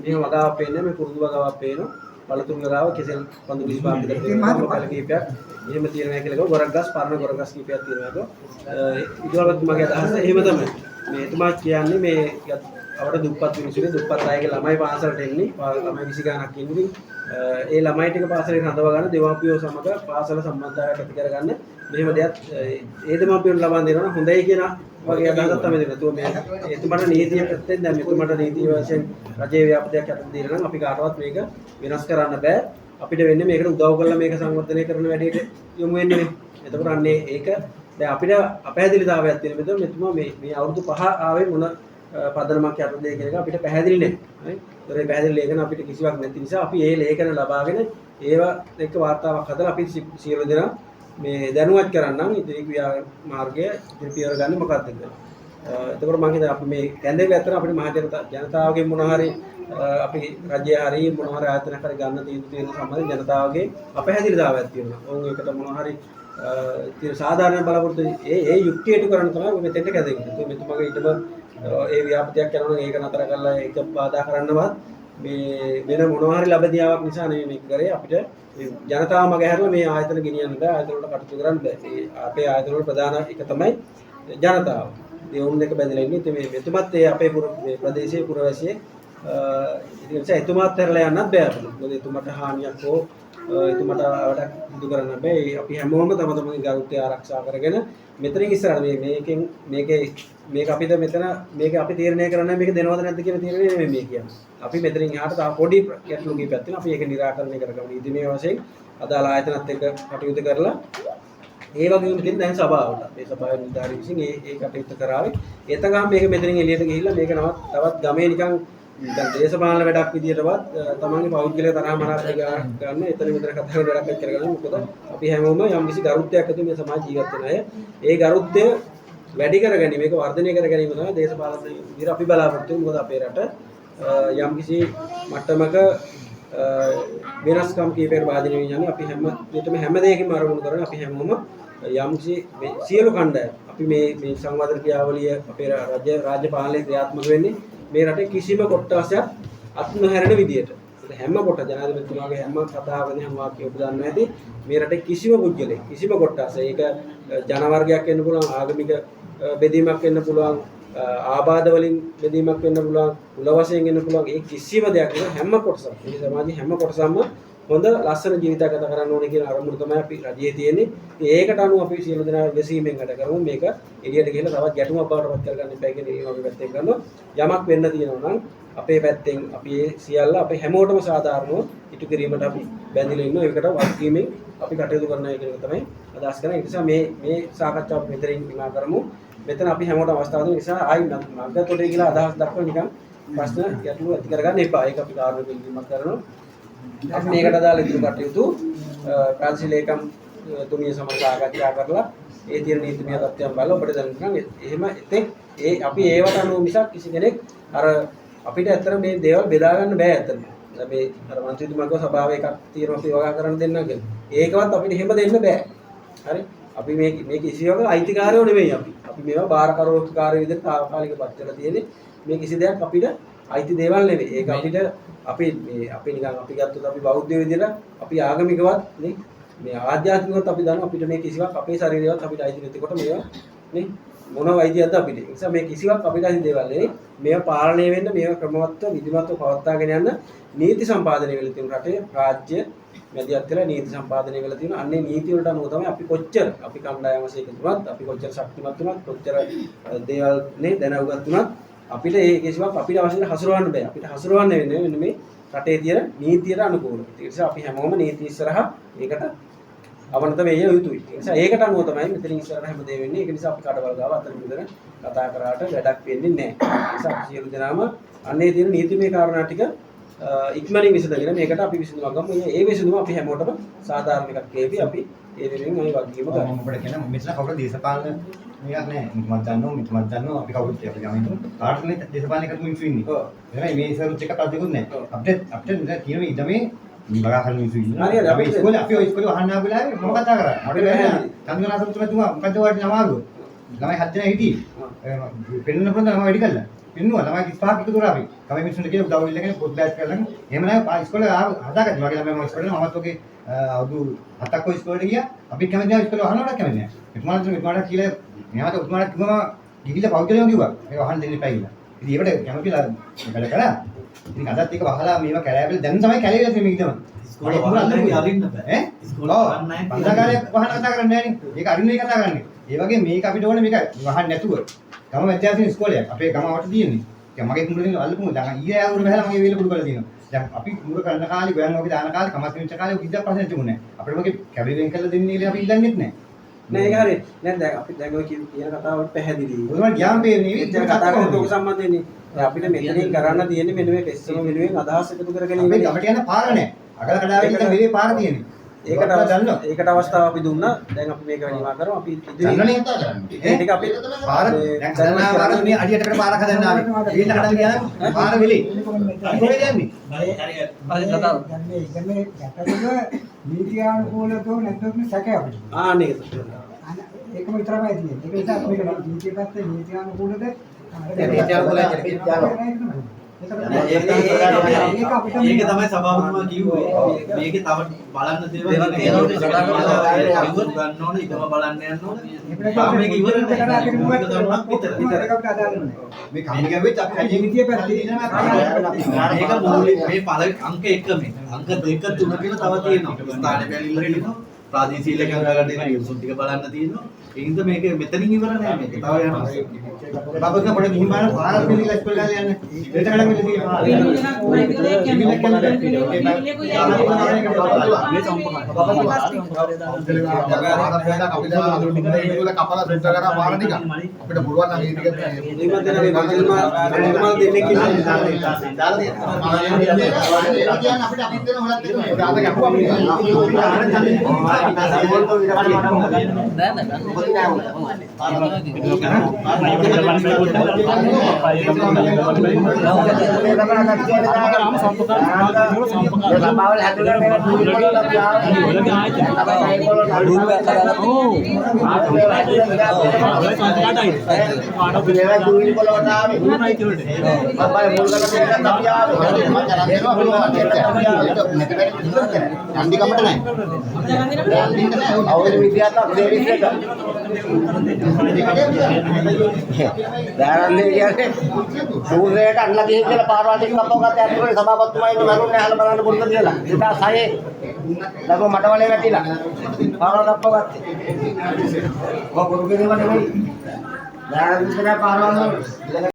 මෙහෙම වගාවක් පේන්නේ මේ කුරුදු වගාවක් පේනවා. බලතුන් වගාව කෙසෙල් 525 විතර තියෙනවා. මොකද කීපයක් එහෙම තියෙනවා කියලා කිව්වා. ගොරක් ගස් පරණ ගොරක් ගස් කීපයක් තියෙනවා. විදුහල්පතිතුමාගේ අදහස එහෙම තමයි. මේ එතුමා කියන්නේ මේ අපිට දුප්පත් මිනිස්සුනේ දුප්පත් අයගේ ළමයි පාසලට එන්නේ. ළමයි 20 ගණනක් ඉන්නේ. ඒ ළමයි ටික පාසලේ රඳව ගන්න දෙමාපියෝ සමග පාසල සම්බන්ධතාවයක් ඇති කරගන්න මෙහෙම දෙයක් ඒ දෙමාපියන් ලබා දෙනවා නම් හොඳයි කියන වගේ අදහසක් තමයි දෙන්නේ. ඒතුව මේ එතුමාට නීතිය පැත්තෙන් දැන් එතුමාට නීතිය වශයෙන් රජයේ ව්‍යාපෘතියක් යටතේ දෙනවා නම් අපි කාටවත් මේක වෙනස් කරන්න බෑ. අපිට වෙන්නේ මේකට උදව් කරලා මේක සංවර්ධනය කරන වැඩේට යොමු වෙන්නේ. එතකොට අන්නේ ඒක දැන් අපිට අපහැදිලිතාවයක් තියෙන මෙතන මෙතුමා මේ අවුරුදු 5 ආවේ මොන පදනමක් යටතේ කියන එක අපිට පැහැදිලි නැහැ. හරි. ඒතරේ පැහැදිලි ලේඛන අපිට කිසිවක් නැති නිසා අපි මේ ලේඛන ලබාගෙන ඒවා එක්ක වාර්තාවක් හදලා අපි සියලු දෙනා මේ දැනුවත් කරන්නම් ඉදිරි ක්‍රියා මාර්ගය ඉදිරි පියවර ගන්න මොකක්ද කියලා. එතකොට මම හිතන්නේ අපි මේ කැඳේ ඇත්තට අපිට මහ ජනතාවගේ මොන හරි අපි රජය හරි මොන හරි ආයතනයක් හරි ගන්න තියෙන සම්බන්ධ ජනතාවගේ අපහැදිලිතාවයක් තියෙනවා. ඕන් ඒකට මොන හරි තියෙන සාධාරණ බලාපොරොත්තු ඒ යුක්තියට කරන්න තමයි මෙතෙන්ට කැදෙන්නේ. මෙතුමාගේ ඊටම ඒ ව්‍යාපෘතියක් කරනවා ඒක නතර කරලා ඒක බාධා කරන්නවත් මේ වෙන මොනවා හරි ලැබදියාවක් නිසා නෙමෙයි මේක කරේ අපිට ජනතාව මග හැරලා මේ ආයතන ගෙනියන්න බෑ ආයතන වලට කටයුතු කරන්න බෑ. මේ අපේ ආයතන වල ප්‍රධාන එක තමයි ජනතාව. ඒ වුන් එක බැඳලා ඉන්නේ. ඉතින් මේ මෙතුමත් ඒ අපේ මේ ප්‍රදේශයේ පුරවැසියෙක් ඉතින් ඒ නිසා එතුමාත් හැරලා යන්නත් බෑ අපිට. මොකද එතුමට හානියක් හෝ එතුමට වැඩක් සිදු කරන්න බෑ. අපි හැමෝම තම තමන්ගේ ගෞරවය ආරක්ෂා කරගෙන මෙතනින් ඉස්සරහට මේක අපිට මෙතන මේක අපි තීරණය කරන්නේ මේක දෙනවද නැද්ද කියන තීරණය නෙමෙයි මේ කියන්නේ. අපි මෙතනින් එහාට තව පොඩි ගැටලු කීපයක් තියෙනවා. අපි ඒක निराකරණය කරගමු. ඉතින් මේ වශයෙන් අදාළ ආයතනත් එක්ක කටයුතු කරලා ඒ වගේම ඉතින් දැන් සභාවට මේ සභාවේ නිලධාරී විසින් ඒ කටයුතු කරාවේ. එතකම් මේක මෙතනින් එළියට ගිහිල්ලා මේක තවත් ගමේ නිකන් දැන් දේශපාලන වැඩක් විදියටවත් තමන්ගේ පෞද්ගලික තරහ මනාප ගන්න එතන මෙතන කතා කරන වැඩක් කරගන්න. මොකද අපි හැමෝම යම්කිසි ගරුත්වයක් ඇතුළේ මේ සමාජ ජීවත් වෙන අය. ඒ ගරුත්වය වැඩි කරගැනීම මේක වර්ධනය කර ගැනීම තමයි දේශපාලන විදියට අපි බලාපොරොත්තු වෙන්නේ. මොකද අපේ රට යම්කිසි මට්ටමක වෙනස්කම් කීපයකට වාදින වෙන්නේ. අපි හැම දෙයකින්ම අරමුණු කරගෙන අපි හැමෝම යම්කිසි සියලු කණ්ඩායම් අපි මේ සංවාද ක්‍රියාවලිය අපේ රාජ්‍ය පාලනයේ ක්‍රියාත්මක වෙන්නේ මේ රටේ කිසිම කොට්ටාසයක් අත් නොහැරෙන විදියට. හැම කොට ජනාධිපතිතුමාගේ හැම කතාවකදී හැම වාක්‍යයක් දාන්න ඇති මේ රටේ කිසිම පුද්ගලෙක් කිසිම කොට්ටාසයක් ඒක ජන වර්ගයක් වෙන්න පුළුවන් ආගමික බෙදීමක් වෙන්න පුළුවන් ආබාධ වලින් බෙදීමක් වෙන්න පුළුවන් කුල වශයෙන් වෙන්න පුළුවන් ඒ කිසිම දෙයක් නෙවෙයි හැම කොටසක් මේ සමාජයේ හැම කොටසක්ම හොඳ ලස්සන ජීවිතයක් ගත කරන්න ඕනේ කියන අරමුණ තමයි අපි රජයේ තියෙන්නේ. ඒකට අනුව අපි සියලු දෙනා විශ්ීමෙන් වැඩ කරමු. මේක එළියට ගිහලා තවත් ගැටුමක් බවට පත් කරගන්න එපා කියන එක අපි පැත්තෙන් කරනවා. යමක් වෙන්න තියෙනවා නම් අපේ පැත්තෙන් අපි සියල්ල අපි හැමෝටම සාධාරණව ඉටු කිරීමට අපි බැඳිලා ඉන්නවා. ඒකට වගකීමෙන් අපි කටයුතු කරනවා කියන එක තමයි අදහස් කරන්නේ. ඒ නිසා මේ සාකච්ඡාව මෙතනින් නිමා කරමු. මෙතන අපි හැමෝටම අවස්ථාව දෙන නිසා ආයි මග්ගතොටේ කියලා අදහස් දක්වන නිකන් ප්‍රශ්න ගැටලු ඇති කරගන්න එපා. ඒක අපි කාර්ය පිළිගීමක් කරනවා. අපි මේකට අදාළ ඉදිරි කටයුතු ප්‍රාදේශීය ලේකම් තුමිය සමග සාකච්ඡා කරලා ඒ තියෙන නීතිමය තත්ත්වයන් බලලා ඔබට දැනගන්න. එහෙම අපි ඒවට අනුව මිසක් කිසි කෙනෙක් අර අපිට ඇත්තට මේ දේවල් බෙදා ගන්න බෑ ඇත්තට. මේ අර මන්ත්‍රීතුමාගේ සභාවේ එකක් තියෙනවා අපි වගා කරන්න දෙන්නම් කියලා. ඒකවත් අපිට එහෙම දෙන්න බෑ. හරි? අපි මේ කිසිවක අයිතිකාරයෝ නෙවෙයි අපි. අපි මේවා බාරකාරයෝ විදිහට తాවකාලික පත් වෙලා තියෙන්නේ. මේ කිසි දෙයක් අපිට අයිති දේවල් නෙවෙයි. ඒක අපිට අපි නිකන් අපි ගත්තොත් අපි බෞද්ධ විදිහට අපි ආගමිකවත් නේ මේ ආධ්‍යාත්මිකවත් අපි දන්නවා අපිට මේ කිසිවක් අපේ ශරීරයවත් අපිට අයිති නැතිකොට මේවා නේ මොන වෛද්‍යයක්ද අපිට. ඒ නිසා මේ කිසිවක් අපිට අයිති දේවල් නෙවෙයි. මේවා පාලනය වෙන්න මේවා ක්‍රමවත්ව විධිමත්ව පවත්වාගෙන යන්න නීති සම්පාදනය වෙලා තියෙන රටේ රාජ්‍ය මැදිහත් වෙලා නීති සම්පාදනය වෙලා තියෙන අන්නේ නීති වලට අනුව තමයි අපි කොච්චර අපි කණ්ඩායම වශයෙන් එකතු වුණත් අපි කොච්චර ශක්තිමත් වුණත් කොච්චර දේවල් නේ දැනුගත් වුණත් අපිට ඒ කිසිවක් අපිට අවශ්‍ය හසුරවන්න බෑ. අපිට හසුරවන්න වෙන්නේ මෙන්න මේ රටේ තියෙන නීතියට අනුකූලව. ඒ නිසා අපි හැමෝම නීති ඉස්සරහා ඒකට අවනත වෙය යුතුයි. ඒ නිසා ඒකට අනුව තමයි මෙතන ඉස්සරහා හැමදේ වෙන්නේ. ඒක නිසා අපි කඩවල් ගාව අතර මෙතන කතා කරාට වැඩක් වෙන්නේ නැහැ. ඒ නිසා අපි සියලු දෙනාම අන්නේ තියෙන නීතිමය කාරණා ටික ඉක්මනින් විසඳගෙන මේකට අපි විසඳුමක් ගමු. ඒ විසඳුම අපි හැමෝටම සාධාරණ එකක් වේවි. අපි ඒ වෙනුවෙන් අපි වගකීම ගන්නවා. මම ඔබට කියන මෙතන කවුරුද දේශපාලන මේක නෑ. මම දන්නවා අපි කවුරුත් අපි ගමින් කාටනේ දේශපාලන එකතු මිනිස්සු ඉන්නේ. ඔව්. එහෙනම් මේ සරුත් එක කල්දිකුත් නෑ. අපිට කියන ඉදමේ බගා කරන මිනිස්සු ඉන්නවා. හරි අපි ඉස්කෝලේ අහන්න ආව වෙලාවේ මම කතා කරා. අපිට බෑ. චන්දනාසතුමතුමා මොකද ඔයාලට නමාරුව. ළමයි 7 දෙනා හිටියේ. පෙන්වන්න පුළුවන් ළමයි වැඩි කළා. පෙන්නුවා ළමයි 35ක් එකතු කරා අපි. ගමේ මිනිස්සුන්ට කියලා උදව් ඉල්ලගෙන පොත් බෑච් කරලා එහෙම නැහැ ඉස්කෝලේ හදාගත්තා. වගේ ළමයි මම ඉස්කෝලේ මමත් ඔගේ අවුරුදු 7ක් ඔය ඉස්කෝලේට ගියා. අපි කැමති නැහැ ඉස්කෝලේ අහන්නවත් කැමති නැහැ. එතුමාට කියලා මෙයාට උතුමාට කිව්වම ගිහිල්ලා පෞද්ගලිකව කිව්වා. ඒක අහන්න දෙන්න එපා කියලා. ඉතින් ඒකට කැමතිලා වැඩ කරා. ඉතින් අදත් ඒක වහලා මේවා කැලෑවල දැන් තමයි කැලේ වෙලා තියෙන්නේ ඉතම. ඉස්කෝලේ වහන්න අරින්න බෑ. ඈ? ඉස්කෝලේ වහන්න නැහැ. පන්සල්කාරයක් වහන කතා කරන්නේ නැහැ නේ. ඒක අරින්නේ කතා කරන්නේ. ඒ වගේ මේක අපිට ඕනේ මේක වහන්න නැතුව. ගම මැදයන් ඉස්කෝලයක්. අපේ ගම වට තියෙන්නේ. දැන් මගේ කුඹුරෙන් අල්ලපුම දැන් ඊයේ ආවුරු බහලා මගේ වේල කුඩු කරලා තියෙනවා. දැන් අපි කුඹුර කරන කාලේ ගෝයන් වගේ දාන කාලේ කමස් වෙච්ච කාලේ ඔක කිසිම ප්‍රශ්නයක් තිබුණේ නැහැ. අපිට මගේ කැබිනෙන් කරලා දෙන්නේ කියලා අපි ඉල්ලන්නෙත් නැහැ. නෑ ඒක හරි. නෑ දැන් අපි දැන් ඔය කියන කතාවට පැහැදිලි. ඔයගොල්ලෝ ගියාම පේන්නේ දැන් කතා කරන්නේ ඔක සම්බන්ධයෙන්. දැන් අපිට මෙතනින් කරන්න තියෙන්නේ මෙන්න මේ ටෙස්ට් එක වෙනුවෙන් අදහස් එකතු කරගෙන අපිට අපිට යන පාර නැහැ. අගල කඩාවේ ඉන්න මෙලේ පාර තියෙන්නේ. ඒකට අවස්ථාව අපි දුන්නා. දැන් අපි මේක වැඩිමා කරමු. අපි දන්නනේ කතා කරන්නේ. ඒක අපි පාර දැන් සරණා පාර මේ අඩියටකට පාරක් හදන්න ආවේ. ඊට කඩන් ගියාම පාර වෙලේ. කොහෙද යන්නේ? දැන් මේ ඉන්නේ ගැටලුව නීතියානුකූලව නැත්නම් සැකය අපිට. නේද? ඒකම විතරමයි තියෙන්නේ. ඒක නිසා මේක නීතිය පැත්තේ නීතියානුකූලද ඒක තමයි සභාපතිතුමා කිව්වේ. මේකේ තව බලන්න දේවල් තියෙනවා. ගන්න ඕන, ඊටම බලන්න යන්න ඕන. මේක ඉවර නැහැ. මේක ගන්නවත් විතර. මේ කන්නේ ගැවෙච්ච අපි හැදී නීතිය පැත්තේ මේක මූලික මේ පළවෙනි අංක 1 මේ. අංක 2 3 කියලා තව තියෙනවා. ස්ථාන බැලිල්ල තියෙනවා. ප්‍රාදේශීය ලේකම් කරගන්න තියෙන යොසුන් ටික බලන්න තියෙනවා. ඒ හින්දා මේක මෙතනින් ඉවර නෑ මේක. තව යනවා. බබක පොඩි ගිහින් බලන්න පාරක් පිළිලා ඉස්කෝල ගාලා යන්න. දෙත කඩ මෙන්න තියෙනවා. කපලා සෙට් කරලා පාර ටික අපිට පුළුවන් නම් ඒ ටික නිමන්ත්‍රණ දෙන්න දෙන්නේ කියලා දාලා දෙනවා. අපිට අනිත් වෙන හොලක් දෙනවා. ආත ගැපුවා අපිට. අවුරුදු විද්‍යාත්මක සර්විස් එක. දැන් කියන්නේ සූර්යයට අල්ලලා ගිහින් කියලා පාරවල් ටික කපව ගත්ත ඇතුලේ සභාපතිතුමා ඉන්න මරුන්නේ අහලා බලන්න පුළුවන් කියලා. 2006 ලබ මඩවලේ වැටිලා පාරවල් කපව ගත්තේ. ඔක ගුරු කෙනෙක් නෙවෙයි. දැන් විතර පාරවල්